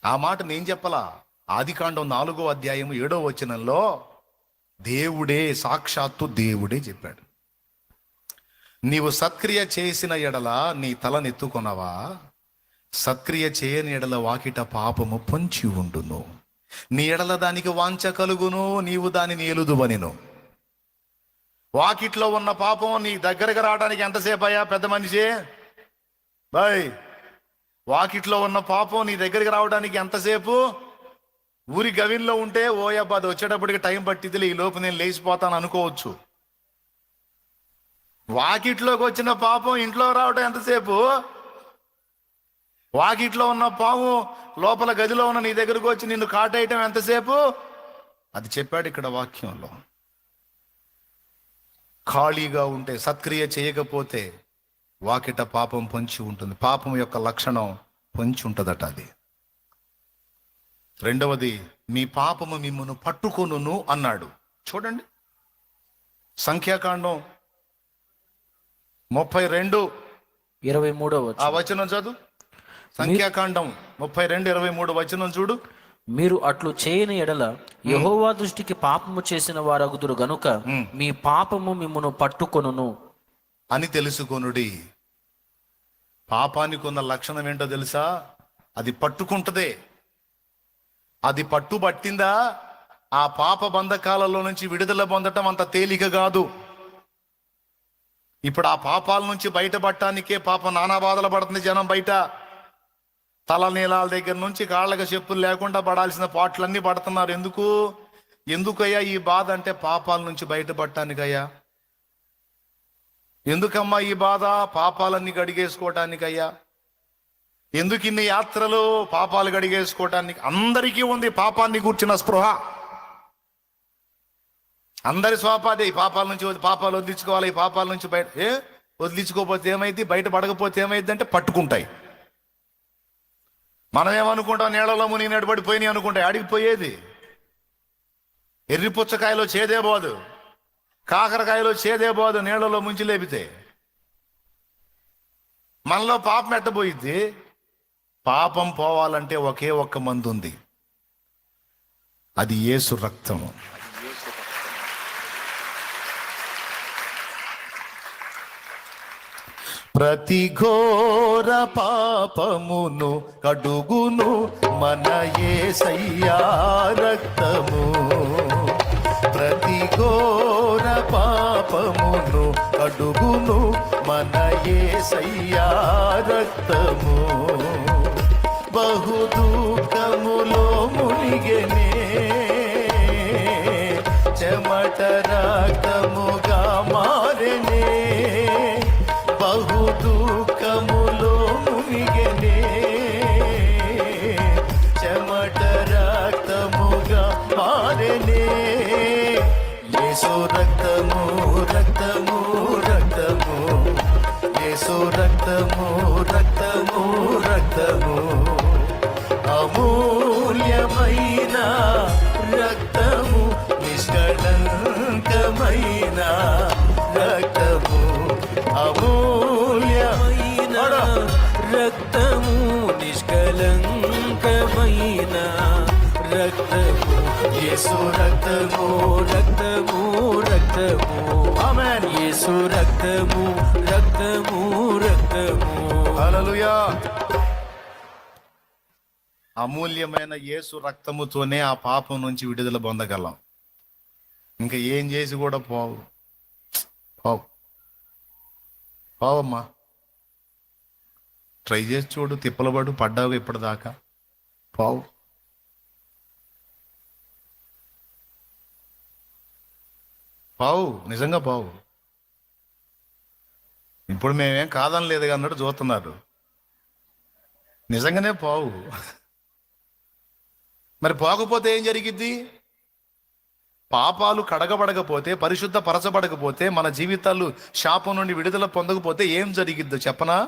ఆ మాట నేను చెప్పలా. ఆదికాండం 4వ అధ్యాయం 7వ వచనంలో దేవుడే, సాక్షాత్తు దేవుడే చెప్పాడు. నీవు సత్క్రియ చేసిన ఎడల నీ తలనెత్తుకొనవా, సత్క్రియ చేయని ఎడల వాకిట పాపము పొంచి ఉండును, నీ ఎడల దానికి వాంఛ కలుగును, నీవు దానిని ఎలుదువనిను. వాకిట్లో ఉన్న పాపం నీ దగ్గరకు రావడానికి ఎంతసేపు అయ్యా పెద్ద మనిషి? బాయ్, వాకిట్లో ఉన్న పాపం నీ దగ్గరికి రావడానికి ఎంతసేపు? ఊరి గవిన్లో ఉంటే ఓయబ్బా అది వచ్చేటప్పటికి టైం పట్టిద్దిలే, ఈ లోపు నేను లేచిపోతాను అనుకోవచ్చు. వాకిట్లోకి వచ్చిన పాపం ఇంట్లో రావడం ఎంతసేపు? వాకిట్లో ఉన్న పాము లోపల గదిలో ఉన్న నీ దగ్గరకు వచ్చి నిన్ను కాటేయటం ఎంతసేపు? అది చెప్పాడు ఇక్కడ వాక్యంలో. ఖాళీగా ఉంటే, సత్క్రియ చేయకపోతే వాకిట పాపం పొంచి ఉంటుంది. పాపం యొక్క లక్షణం పొంచి ఉంటుందట అది. రెండవది, మీ పాపము మిమ్మును పట్టుకొనును అన్నాడు. చూడండి, సంఖ్యాకాండం 32:23 ఆ వచనం చదువు. సంఖ్యాకాండం 32:23 వచనం చూడు. మీరు అట్లు చేయని ఎడల యెహోవా దృష్టికి పాపము చేసిన వారగుదురు గనుక మీ పాపము మిమ్మును పట్టుకొనును అని తెలుసుకొనుడి. పాపానికి ఉన్న లక్షణం ఏంటో తెలుసా? అది పట్టుకుంటదే. అది పట్టుబట్టిందా, ఆ పాప బంధకాలలో నుంచి విడుదల పొందటం అంత తేలిక కాదు. ఇప్పుడు ఆ పాపాల నుంచి బయటపడటానికే పాప నానా బాధలు పడుతుంది జనం బయట. తల నీలాల దగ్గర నుంచి కాళ్ళకి చెప్పులు లేకుండా పడాల్సిన పాటలన్నీ పడుతున్నారు. ఎందుకయ్యా ఈ బాధ అంటే పాపాల నుంచి బయటపడటానికయ్యా. ఎందుకమ్మా ఈ బాధ? పాపాలన్నీ గడిగేసుకోవటానికయ్యా. ఎందుకు ఇన్ని యాత్రలు? పాపాలు గడిగేసుకోవటానికి. అందరికీ ఉంది పాపాన్ని కూర్చున్న స్పృహ. అందరి స్వాపాదే. ఈ పాపాల నుంచి పాపాలు వదిలించుకోవాలి, ఈ పాపాల నుంచి బయట. వదిలించుకోకపోతే ఏమైంది? బయట పడకపోతే ఏమైంది అంటే పట్టుకుంటాయి. మనం ఏమనుకుంటాం? నీళ్ళలో మునిగి నడిపడిపోయినాయి అనుకుంటాయి. అడిగిపోయేది. ఎర్రి పుచ్చకాయలో చేదే పోదు, కాకరకాయలో చేదే పోదు నీళ్ళలో ముంచి లేపితే. మనలో పాపం ఎట్టబోయిద్ది? పాపం పోవాలంటే ఒకే ఒక్క మందు ఉంది, అది యేసు రక్తము. ప్రతి ఘోర పాపమును కడుగును మన యేసయ్యా రక్తము. ప్రతి ఘోర పాపమును కడుగును మన యేసయ్యా రక్తము. బహు దుఃఖములో మునిగెనే, చెమట రక్తముగా మారెనే. బహు దుఃఖములో మునిగెనే, చెమట రక్తముగా మారెనే. యేసు రక్తము రక్తము రక్తము, యేసు రక్తము రక్తము రక్తము. అమూల్యమైన రక్తము, నిష్కళంకమైన రక్తము. అమూల్యమైన రక్తము, నిష్కళంకమైన రక్తము. యేసు రక్తము రక్తము రక్తము. ఆమేన్. యేసు రక్తము రక్తము రక్తము. హల్లెలూయా. అమూల్యమైన యేసు రక్తముతోనే ఆ పాపం నుంచి విడుదల పొందగలం. ఇంకా ఏం చేసి కూడా పోవు పోవు పోవమ్మా. ట్రై చేసి చూడు, తిప్పలబడు, పడ్డావు ఇప్పటిదాకా, పోవు. పావు, నిజంగా పావు. ఇప్పుడు మేమేం కాదని లేదు అన్నట్టు చూస్తున్నారు, నిజంగానే పావు. మరి పోకపోతే ఏం జరిగిద్ది? పాపాలు కడగబడకపోతే, పరిశుద్ధ పరచబడకపోతే, మన జీవితాలు శాపం నుండి విడుదల పొందకపోతే ఏం జరిగిద్దో చెప్పనా?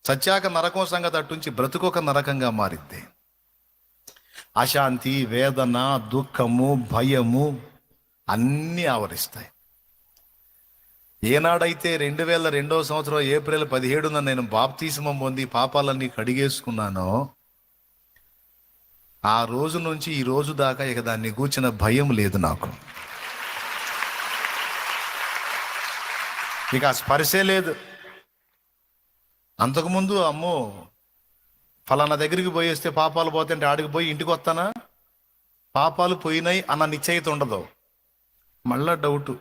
సత్యాక నరకం సంగతి అట్టుంచి బ్రతుకొక నరకంగా మారిద్ది. అశాంతి, వేదన, దుఃఖము, భయము అన్నీ ఆవరిస్తాయి. ఏనాడైతే 2002వ సంవత్సరం ఏప్రిల్ 17న నేను బాప్తిస్మం పొంది పాపాలన్నీ కడిగేసుకున్నానో, ఆ రోజు నుంచి ఈ రోజు దాకా ఇక దాన్ని గూర్చిన భయం లేదు నాకు. ఇక ఆ స్పర్శే లేదు. అంతకుముందు అమ్మో ఫలానా దగ్గరికి పోయేస్తే పాపాలు పోతుంటే ఆడికి పోయి ఇంటికి వస్తానా, పాపాలు పోయినాయి అన్న నిశ్చయిత ఉండదు. మళ్ళా డౌటు,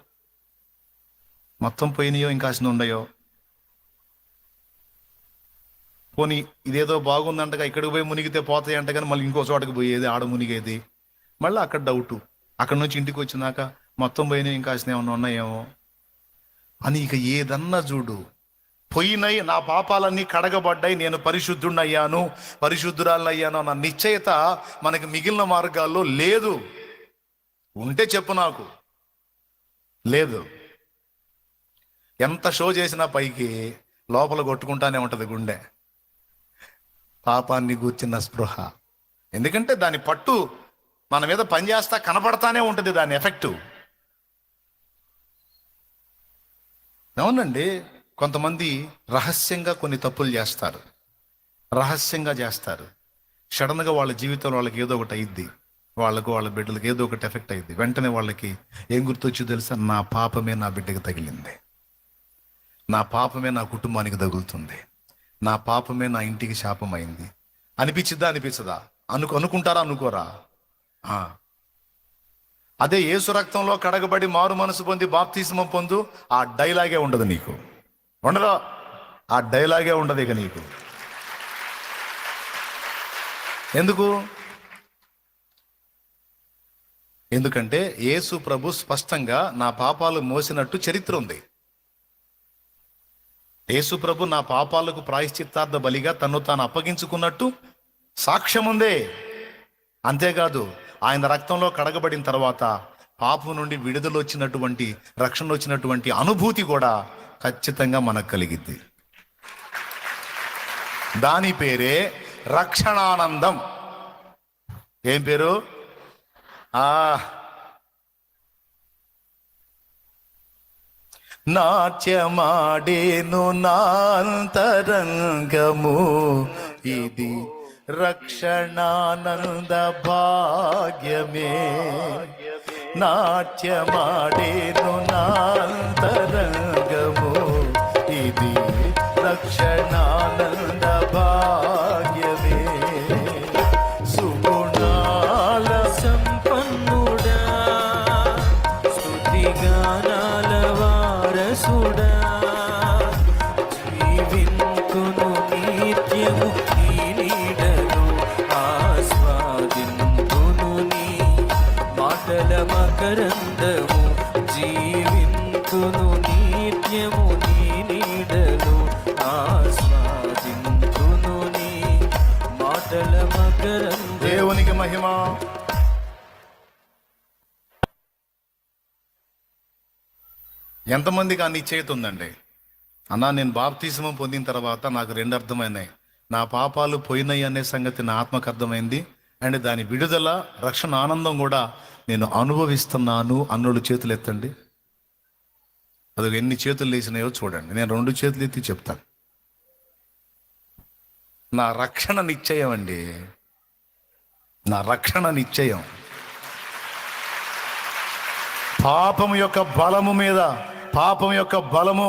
మొత్తం పోయినాయో ఇంకాసిన ఉన్నాయో, పోనీ ఇదేదో బాగుందంటగా ఇక్కడికి పోయి మునిగితే పోతాయి అంట, కానీ మళ్ళీ ఇంకో చోటకి పోయేది, ఆడ మునిగేది. మళ్ళీ అక్కడ డౌటు, అక్కడ నుంచి ఇంటికి వచ్చినాక మొత్తం పోయినాయి ఇంకాసిన ఏమన్నా ఉన్నాయేమో అని. ఇక ఏదన్నా చూడు, పోయినాయి, నా పాపాలన్నీ కడగబడ్డాయి, నేను పరిశుద్ధుడయ్యాను, పరిశుద్ధురాలయ్యాను అన్న నిశ్చయత మనకి మిగిలిన మార్గాల్లో లేదు. ఉంటే చెప్పు నాకు. లేదు. ఎంత షో చేసినా పైకి లోపల కొట్టుకుంటానే ఉంటది గుండె, పాపాన్ని గూర్చిన స్పృహ. ఎందుకంటే దాని పట్టు మన మీద పనిచేస్తా కనపడతానే ఉంటుంది, దాని ఎఫెక్టు. అవునండి, కొంతమంది రహస్యంగా కొన్ని తప్పులు చేస్తారు, రహస్యంగా చేస్తారు. సడన్గా వాళ్ళ జీవితంలో వాళ్ళకి ఏదో ఒకటి అయ్యిద్ది, వాళ్ళకు వాళ్ళ బిడ్డలకు ఏదో ఒకటి ఎఫెక్ట్ అయ్యింది. వెంటనే వాళ్ళకి ఏం గుర్తొచ్చి తెలుసా? నా పాపమే నా బిడ్డకి తగిలింది, నా పాపమే నా కుటుంబానికి తగులుతుంది, నా పాపమే నా ఇంటికి శాపమైంది అనిపించిద్దా అనిపించదా? అనుకుంటారా అనుకోరా? అదే యేసు రక్తంలో కడగబడి మారు మనసు పొంది బాప్తిస్మం పొందు, ఆ డైలాగే ఉండదు నీకు. ఉండదు, ఆ డైలాగే ఉండదు ఇక నీకు. ఎందుకు? ఎందుకంటే యేసు ప్రభు స్పష్టంగా నా పాపాలు మోసినట్టు చరిత్ర ఉంది. యేసు ప్రభు నా పాపాలకు ప్రాయశ్చిత్తార్థ బలిగా తను తాను అప్పగించుకున్నట్టు సాక్ష్యం ఉందే. అంతేకాదు, ఆయన రక్తంలో కడగబడిన తర్వాత పాపం నుండి విడుదల వచ్చినటువంటి, రక్షణ వచ్చినటువంటి అనుభూతి కూడా ఖచ్చితంగా మనకు కలిగిద్ది. దాని పేరే రక్షణానందం. ఏం పేరు? నాట్యమాడేను నాంతరంగము, ఇది రక్షణానంద భాగ్యమే. నాట్యమాడేను నాంతరంగము, ఇది రక్షణానంద భాగ్యమే. సుగుణాల సంపన్నుడా, స్తుతిగానాల వారసుడా, జీవింతును నిత్యము నీ నీడను, ఆస్వాదింతును నీ మాటల మకరందము. జీవింతును నిత్యము నీ నీడను, ఆస్వాదింతును నీ మాటల మకరందము. దేవునికి మహిమ. ఎంతమందికి ఆ నిశ్చయిత ఉందండి? అన్నా, నేను బాప్తిస్మం పొందిన తర్వాత నాకు రెండు అర్థమైనాయి. నా పాపాలు పోయినాయి అనే సంగతి నా ఆత్మకు అర్థమైంది, అండ్ దాని విడుదల, రక్షణ ఆనందం కూడా నేను అనుభవిస్తున్నాను. అన్నుడు చేతులు ఎత్తండి. అది ఎన్ని చేతులు లేచినాయో చూడండి. నేను 2 చేతులు ఎత్తి చెప్తాను. నా రక్షణ నిశ్చయం అండి, నా రక్షణ నిశ్చయం. పాపం యొక్క బలము మీద పాపం యొక్క బలము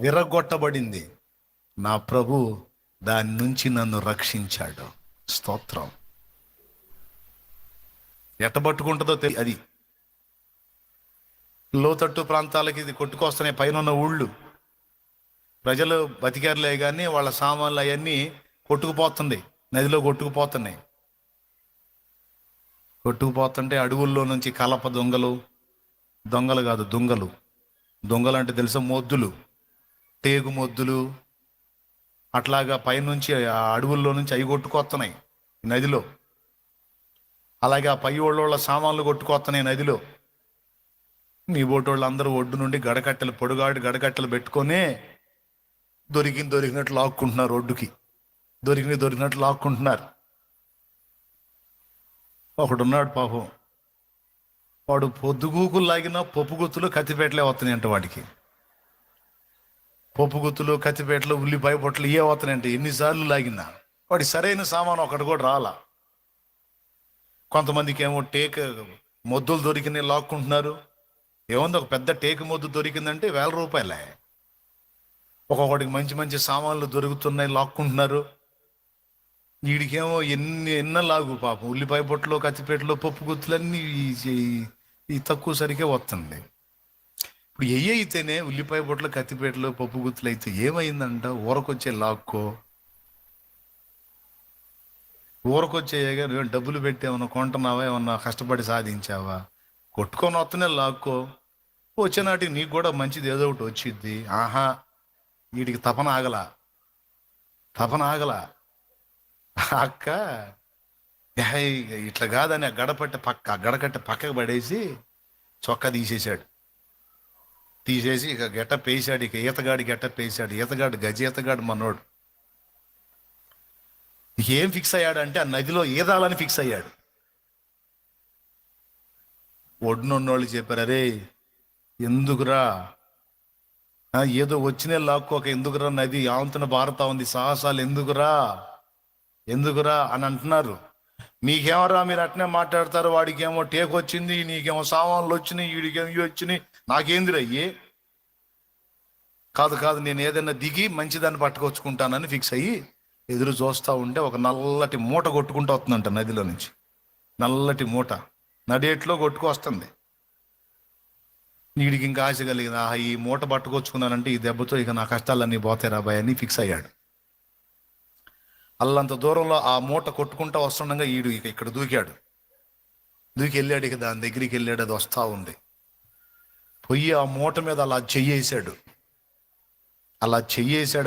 విరగొట్టబడింది. నా ప్రభు దాని నుంచి నన్ను రక్షించాడు. స్తోత్రం. ఎట్ట పట్టుకుంటుందో అది లోతట్టు ప్రాంతాలకి ఇది కొట్టుకొస్తున్నాయి. పైన ఉన్న ఊళ్ళు ప్రజలు బతికారులే కానీ వాళ్ళ సామాన్లు అవన్నీ కొట్టుకుపోతుంది, నదిలో కొట్టుకుపోతున్నాయి. కొట్టుకుపోతుంటే అడవుల్లో నుంచి కలప దొంగలు కాదు దొంగలు అంటే తెలుసా, మొద్దులు, టేకు మొద్దులు అట్లాగా పైనుంచి ఆ అడవుల్లో నుంచి అవి కొట్టుకొస్తున్నాయి నదిలో. అలాగే ఆ పై వాళ్ళ సామాన్లు కొట్టుకొస్తున్నాయి నదిలో. మీ బోటోళ్ళు అందరూ ఒడ్డు నుండి పొడుగాడు గడకట్టెలు పెట్టుకొని దొరికినట్టు లాక్కుంటున్నారు, ఒడ్డుకి దొరికినట్టు లాక్కుంటున్నారు. ఒకడున్నాడు పాపం, వాడు పొద్దుగూకులు లాగినా పప్పు గుత్తులు కత్తిపేటలే వస్తున్నాయంట వాడికి. పప్పు గుత్తులు కత్తిపేటలు ఉల్లిపాయ పొట్లు ఇవే వస్తున్నాయంట. ఎన్నిసార్లు లాగినా వాడి సరైన సామాను ఒకటి కూడా రాలా. కొంతమందికి ఏమో మొద్దులు దొరికినాయి లాక్కుంటున్నారు. ఏముంది, ఒక పెద్ద టేకు మొద్దు దొరికిందంటే 1000 రూపాయలే. ఒక్కొక్కడికి మంచి మంచి సామాన్లు దొరుకుతున్నాయి, లాక్కుంటున్నారు. వీడికేమో ఎన్న లాగు పాపం. ఉల్లిపాయ పొట్లు కత్తిపేటలో పప్పు గుత్తులన్నీ ఈ తక్కువ సరికే వస్తుంది. ఇప్పుడు అయితేనే ఉల్లిపాయ పొట్లు కత్తిపేటలో పప్పు గుత్తులు అయితే ఏమైందంట, ఊరకొచ్చే లాక్కో ఊరకొచ్చేయగా నువ్వు డబ్బులు పెట్టి ఏమన్నా కొంటున్నావా, ఏమన్నా కష్టపడి సాధించావా, కొట్టుకొని వస్తూనే లాక్కో. వచ్చేనాటి నీకు కూడా మంచిది ఏదో ఒకటి వచ్చిద్ది. ఆహా, వీడికి తపన ఆగలా. అక్క ఇట్లా కాదని ఆ గడకట్టె పక్కకు పడేసి చొక్కా తీసేసి ఇక గెటప్ వేసాడు. ఇక ఈతగాడి గెటప్ వేసాడు. ఈతగాడు మనోడు ఏం ఫిక్స్ అయ్యాడంటే ఆ నదిలో ఈదాలని ఫిక్స్ అయ్యాడు. ఒడ్డునున్నోళ్ళు చెప్పారు, అరే ఎందుకురా, ఏదో వచ్చినే లాక్కోక ఎందుకురా, నది ఆవంతున భారత ఉంది, సాహసాలు ఎందుకురా అని అంటున్నారు. మీకేమరా, మీరు అట్నే మాట్లాడతారు. వాడికేమో టేక్ వచ్చింది, నీకేమో సామాన్లు వచ్చినాయి, వీడికేమో ఇవి వచ్చినాయి, నాకేందిరయ్యి. కాదు నేను ఏదైనా దిగి మంచిదాన్ని పట్టుకొచ్చుకుంటానని ఫిక్స్ అయ్యి ఎదురు చూస్తూ ఉంటే ఒక నల్లటి మూట కొట్టుకుంటూ వస్తుందంట నదిలో నుంచి. నల్లటి మూట నడేట్లో కొట్టుకొస్తుంది. వీడికి ఇంకా ఆశ కలిగింది, ఈ మూట పట్టుకొచ్చుకున్నానంటే ఈ దెబ్బతో ఇక నా కష్టాలన్నీ పోతాయి రాబాయ్ అని ఫిక్స్ అయ్యాడు. అల్లంత దూరంలో ఆ మూట కొట్టుకుంటూ వస్తుండగా ఈడు ఇక్కడ దూకి వెళ్ళాడు. ఇక దాని దగ్గరికి వెళ్ళాడు. అది వస్తూ ఉంది. పొయ్యి ఆ మూట మీద అలా చెయ్యేశాడు.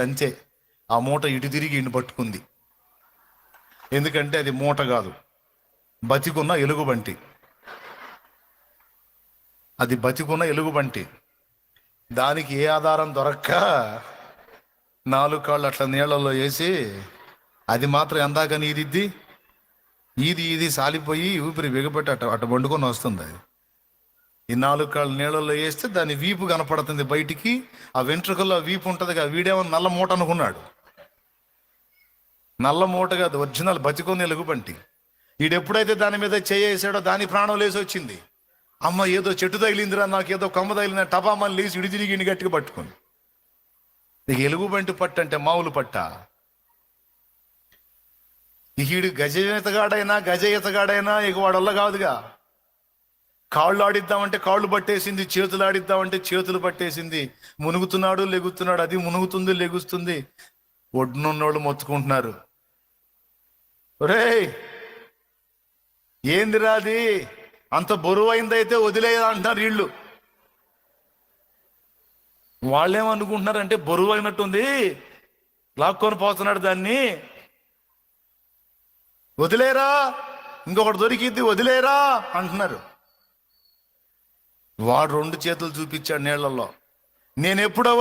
అంతే. ఆ మూట ఇటు తిరిగి ఈయన పట్టుకుంది. ఎందుకంటే అది మూట కాదు, బతికున్న ఎలుగుబంటి. అది బతికున్న ఎలుగుబంటి. దానికి ఏ ఆధారం దొరక్క 4 కాళ్ళు అట్లా నీళ్ళల్లో వేసి అది మాత్రం ఎందాక నీదిద్ది ఇది సాలిపోయి ఊపిరి బిగపెట్టి అట్ట వండుకొని వస్తుంది. ఈ 4 కాళ్ళు నీళ్ళల్లో వేస్తే దాని వీపు కనపడుతుంది బయటికి. ఆ వెంట్రుకల్లో వీపు ఉంటుంది కదా. వీడేమో నల్ల మూట అనుకున్నాడు. నల్ల మూట కాదు, ఒరిజినల్ బతికొని ఎలుగుబంటి. వీడెప్పుడైతే దాని మీద చేయేసాడో దాని ప్రాణం లేసి వచ్చింది. అమ్మ ఏదో చెట్టు తగిలిందిరా, నాకు ఏదో కొమ్మ తగిలిందా, టపామని లేచి ఇడి తిరిగి గట్టిగా పట్టుకుంది. ఇక ఎలుగుబంటి పట్టు అంటే మామూలు పట్ట. ఈడు గజ ఈతగాడైనా ఇక వాడొల్ల కాదుగా. కాళ్ళు ఆడిద్దామంటే కాళ్ళు పట్టేసింది, చేతులు ఆడిద్దామంటే చేతులు పట్టేసింది. మునుగుతున్నాడు, లెగుతున్నాడు, అది మునుగుతుంది, లెగుస్తుంది. ఒడ్డునున్నోళ్ళు మొత్తుకుంటున్నారు, ఒరేయ్ ఏందిరా అది, అంత బరువైందైతే వదిలేదా అంటున్నారు వీళ్ళు. వాళ్ళేమనుకుంటున్నారంటే బరువు అయినట్టుంది, లాక్కొని పోతున్నాడు, దాన్ని వదిలేరా, ఇంకొకటి దొరికిద్ది వదిలేరా అంటున్నారు. వాడు 2 చేతులు చూపించాడు నీళ్లలో. నేనెప్పుడో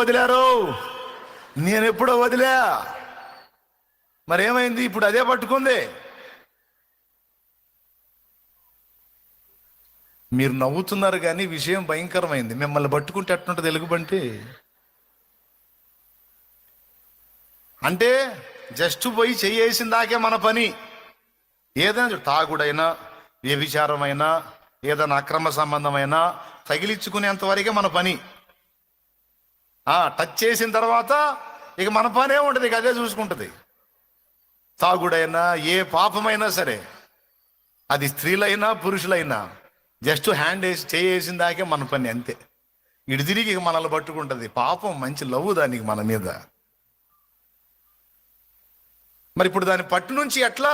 వదిలే. మరేమైంది, ఇప్పుడు అదే పట్టుకుంది. మీరు నవ్వుతున్నారు కానీ విషయం భయంకరమైంది. మిమ్మల్ని పట్టుకుంటే ఎట్టుంటుంది ఎలుగుబంటి అంటే జస్ట్ పోయి చెయ్యేసిన దాకే మన పని. ఏదైనా తాగుడైనా, వ్యభిచారమైనా, ఏదైనా అక్రమ సంబంధమైనా తగిలించుకునేంత వరకే మన పని. టచ్ చేసిన తర్వాత ఇక మన పనే ఉంటుంది, ఇక అదే చూసుకుంటుంది. తాగుడైనా ఏ పాపమైనా సరే అది స్త్రీలైనా పురుషులైనా జస్ట్ హ్యాండ్ వేసి చేసిన దాకే మన పని అంతే. ఇటు తిరిగి మనల్ని పట్టుకుంటుంది. పాపం మంచి లవ్ దానికి మన మీద. మరి ఇప్పుడు దాని పట్టు నుంచి ఎట్లా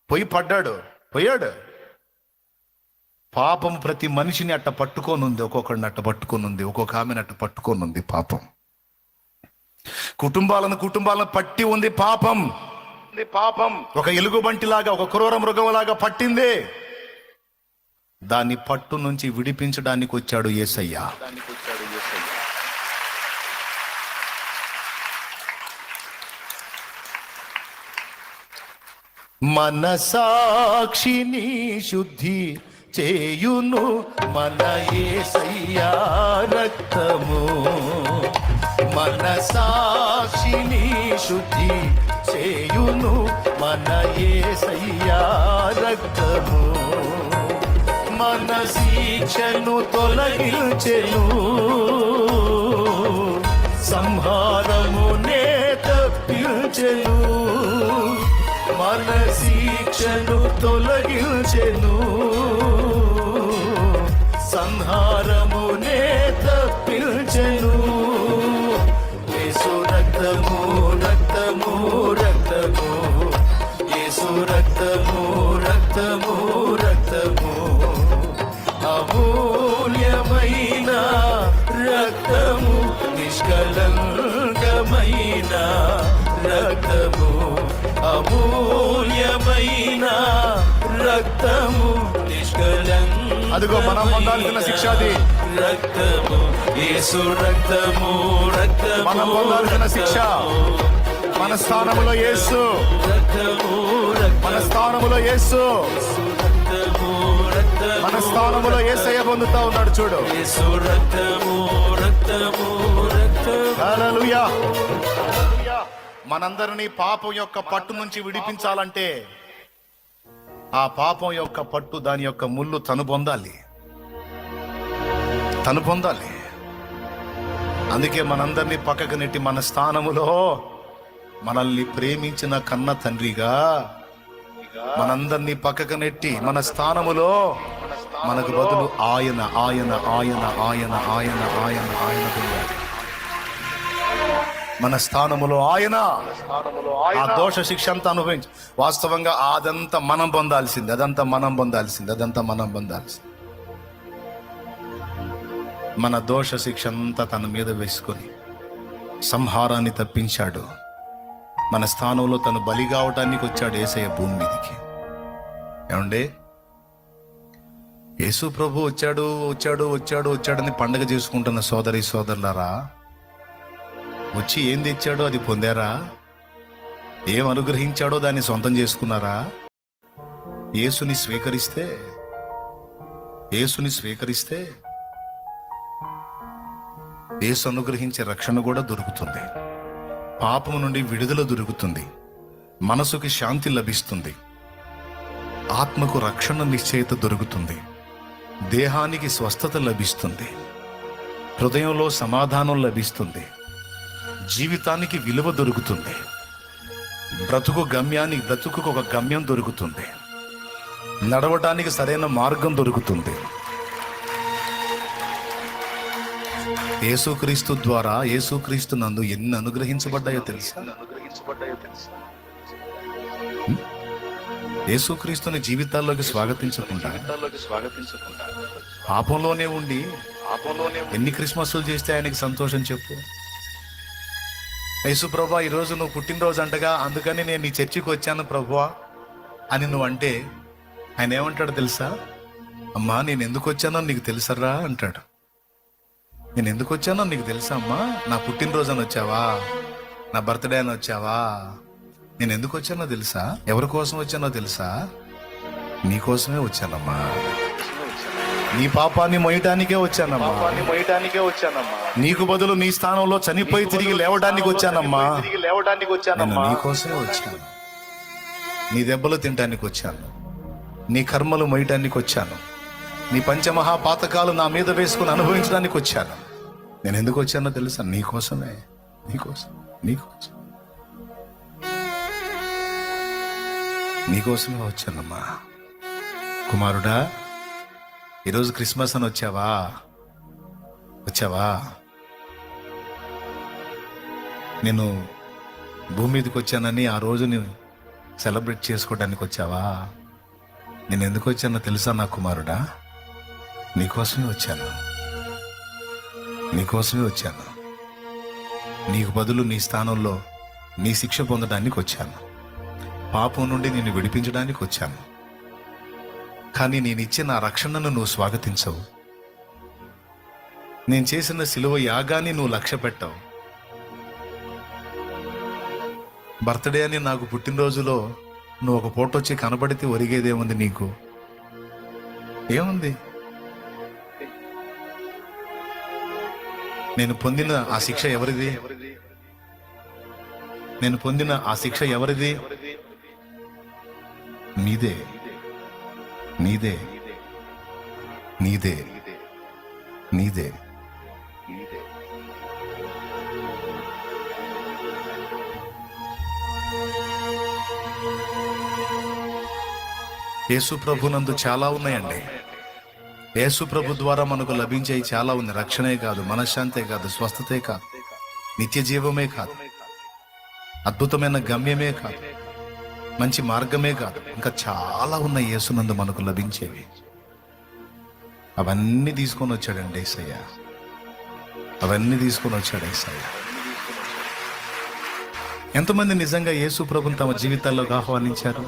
పోయాడు. పాపం ప్రతి మనిషిని అట్ట పట్టుకోనుంది, ఒక్కొక్కడిని అట్ట పట్టుకోనుంది, ఒక్కొక్క ఆమెను అట్ట పట్టుకోనుంది పాపం. కుటుంబాలను పట్టి ఉంది పాపం. ఒక ఎలుగుబంటిలాగా, ఒక క్రూర మృగంలాగా పట్టింది. దాన్ని పట్టు నుంచి విడిపించడానికి వచ్చాడు యేసయ్య. మనసాక్షిని శుద్ధి చేయును మన యేసయ్య రక్తము. మనసాక్షిని శుద్ధి చేయును మన యేసయ్య రక్తము. మన శిక్షను తొలగించెను, సంహారమునే తప్పించెను. మన శిక్షను తొలగించెను, సంహారమునే తప్పించెను. యేసు రక్తము రక్తము రక్తము, యేసు రక్తము రక్తము రక్తము, అమూల్యమైన రక్తము, నిష్కలంకమైన రక్తము, అమూల్యమైన రక్తము, నిష్కలంకమైన. అదిగో మనం పొందాల్సిన శిక్ష అది. రక్తము, యేసు రక్తము రక్తము, మనం పొందాల్సిన శిక్ష. మన స్థానములో యేసు, మన స్థానములో యేసు, మన స్థానములో యేసయ్య పొందుతా ఉన్నాడు. చూడు, హల్లెలూయా. మనందరినీ పాపం యొక్క పట్టు నుంచి విడిపించాలంటే ఆ పాపం యొక్క పట్టు, దాని యొక్క ముళ్ళు తను పొందాలి. అందుకే మనందరినీ పక్కకు నెట్టి మన స్థానములో మనల్ని ప్రేమించిన కన్న తండ్రిగా మనందరినీ పక్కకు నెట్టి మన స్థానములో మనకు బదులు ఆయన ఆయన ఆయన ఆయన ఆయన ఆయన ఆయన మన స్థానములో ఆయన ఆ దోష శిక్ష అంతా అనుభవించి, వాస్తవంగా అదంతా మనం పొందాల్సింది. మన దోష శిక్ష అంతా తన మీద వేసుకొని సంహారాన్ని తప్పించాడు. మన స్థానంలో తను బలి కావటానికి వచ్చాడు యేసయ్య భూమి మీదకి. ఏమండే, యేసు ప్రభు వచ్చాడని పండగ చేసుకుంటున్న సోదరి సోదరులారా, వచ్చి ఏం తెచ్చాడో అది పొందారా? ఏం అనుగ్రహించాడో దాన్ని సొంతం చేసుకున్నారా? యేసుని స్వీకరిస్తే యేసు అనుగ్రహించే రక్షణ కూడా దొరుకుతుంది. పాపము నుండి విడుదల దొరుకుతుంది. మనసుకి శాంతి లభిస్తుంది. ఆత్మకు రక్షణ నిశ్చయత దొరుకుతుంది. దేహానికి స్వస్థత లభిస్తుంది. హృదయంలో సమాధానం లభిస్తుంది. జీవితానికి విలువ దొరుకుతుంది. బ్రతుకు ఒక గమ్యం దొరుకుతుంది. నడవటానికి సరైన మార్గం దొరుకుతుంది. యేసుక్రీస్తు ద్వారా, యేసుక్రీస్తు నందు ఎన్ని అనుగ్రహించబడ్డాయో తెలుసా? యేసుక్రీస్తుని జీవితాల్లోకి స్వాగతించకుండా పాపంలోనే ఉండి ఎన్ని క్రిస్మస్లు చేస్తే ఆయనకి సంతోషం చెప్పు. యేసు ప్రభువా, ఈరోజు నువ్వు పుట్టినరోజు అంటగా, అందుకని నేను నీ చర్చికి వచ్చాను ప్రభువా అని నువ్వు అంటే ఆయన ఏమంటాడు తెలుసా? అమ్మా, నేను ఎందుకు వచ్చానో నీకు తెలుసరా అంటాడు. నేను ఎందుకు వచ్చానో నీకు తెలుసా అమ్మా? నా పుట్టినరోజు అని వచ్చావా? నా బర్త్డే అని వచ్చావా? నేను ఎందుకు వచ్చానో తెలుసా? ఎవరి కోసం వచ్చానో తెలుసా? నీకోసమే వచ్చానమ్మా. నీ పాపాన్ని మోయటానికే వచ్చానమ్మా. నీకు బదులు నీ స్థానంలో చనిపోయి తిరిగి లేవడానికి వచ్చానమ్మా. నేను నీకోసమే వచ్చాను. నీ దెబ్బలు తినటానికి వచ్చాను. నీ కర్మలు మోయటానికి వచ్చాను. నీ పంచమహాపాతకాలు నా మీద వేసుకుని అనుభవించడానికి వచ్చాను. నేను ఎందుకు వచ్చానో తెలుసా? నీకోసమే నీకోసమే వచ్చానమ్మా. కుమారుడా, ఈరోజు క్రిస్మస్ అని వచ్చావా? నేను భూమి మీదకి వచ్చానని ఆ రోజుని సెలబ్రేట్ చేసుకోవడానికి వచ్చావా? నేను ఎందుకు వచ్చానో తెలుసా నా కుమారుడా? నీకోసమే వచ్చాను. నీకు బదులు నీ స్థానంలో నీ శిక్ష పొందడానికి వచ్చాను. పాపం నుండి నిన్ను విడిపించడానికి వచ్చాను. కానీ నేను ఇచ్చిన నా రక్షణను నువ్వు స్వాగతించవు. నేను చేసిన శిలువ యాగాన్ని నువ్వు లక్ష్య పెట్టావు. బర్త్డే అని నాకు పుట్టినరోజులో నువ్వు ఒక పూట వచ్చి కనబడితే ఒరిగేదేముంది? నీకు ఏముంది? నేను పొందిన ఆ శిక్ష ఎవరిది? నీదే. యేసు ప్రభునందు చాలా ఉన్నాయండి. యేసు ప్రభు ద్వారా మనకు లభించేవి చాలా ఉంది. రక్షణే కాదు, మనశ్శాంతే కాదు, స్వస్థతే కాదు, నిత్య జీవమే కాదు, అద్భుతమైన గమ్యమే కాదు, మంచి మార్గమే కాదు, ఇంకా చాలా ఉన్నాయి యేసునందు మనకు లభించేవి. అవన్నీ తీసుకొని వచ్చాడండి యేసయ్య. ఎంతమంది నిజంగా యేసు ప్రభుని తమ జీవితాల్లోకి ఆహ్వానించారు?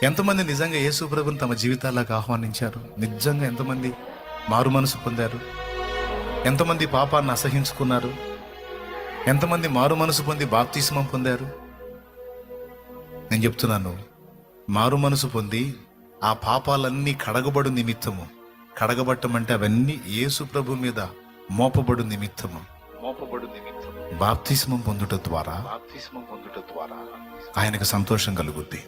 ఎంతమంది నిజంగా యేసు ప్రభుని తమ జీవితాల్లోకి ఆహ్వానించారు? నిజంగా ఎంతమంది మారు మనసు పొందారు? ఎంతమంది పాపాన్ని అసహించుకున్నారు? ఎంతమంది మారు మనసు పొంది బాప్తిస్మం పొందారు? నేను చెప్తున్నాను, మారు మనసు పొంది ఆ పాపాలన్నీ కడగబడు నిమిత్తము, కడగబట్టం అంటే అవన్నీ యేసు ప్రభు మీద మోపబడు నిమిత్తము బాప్తిస్మం పొందుట ద్వారా ఆయనకు సంతోషం కలుగుద్ది.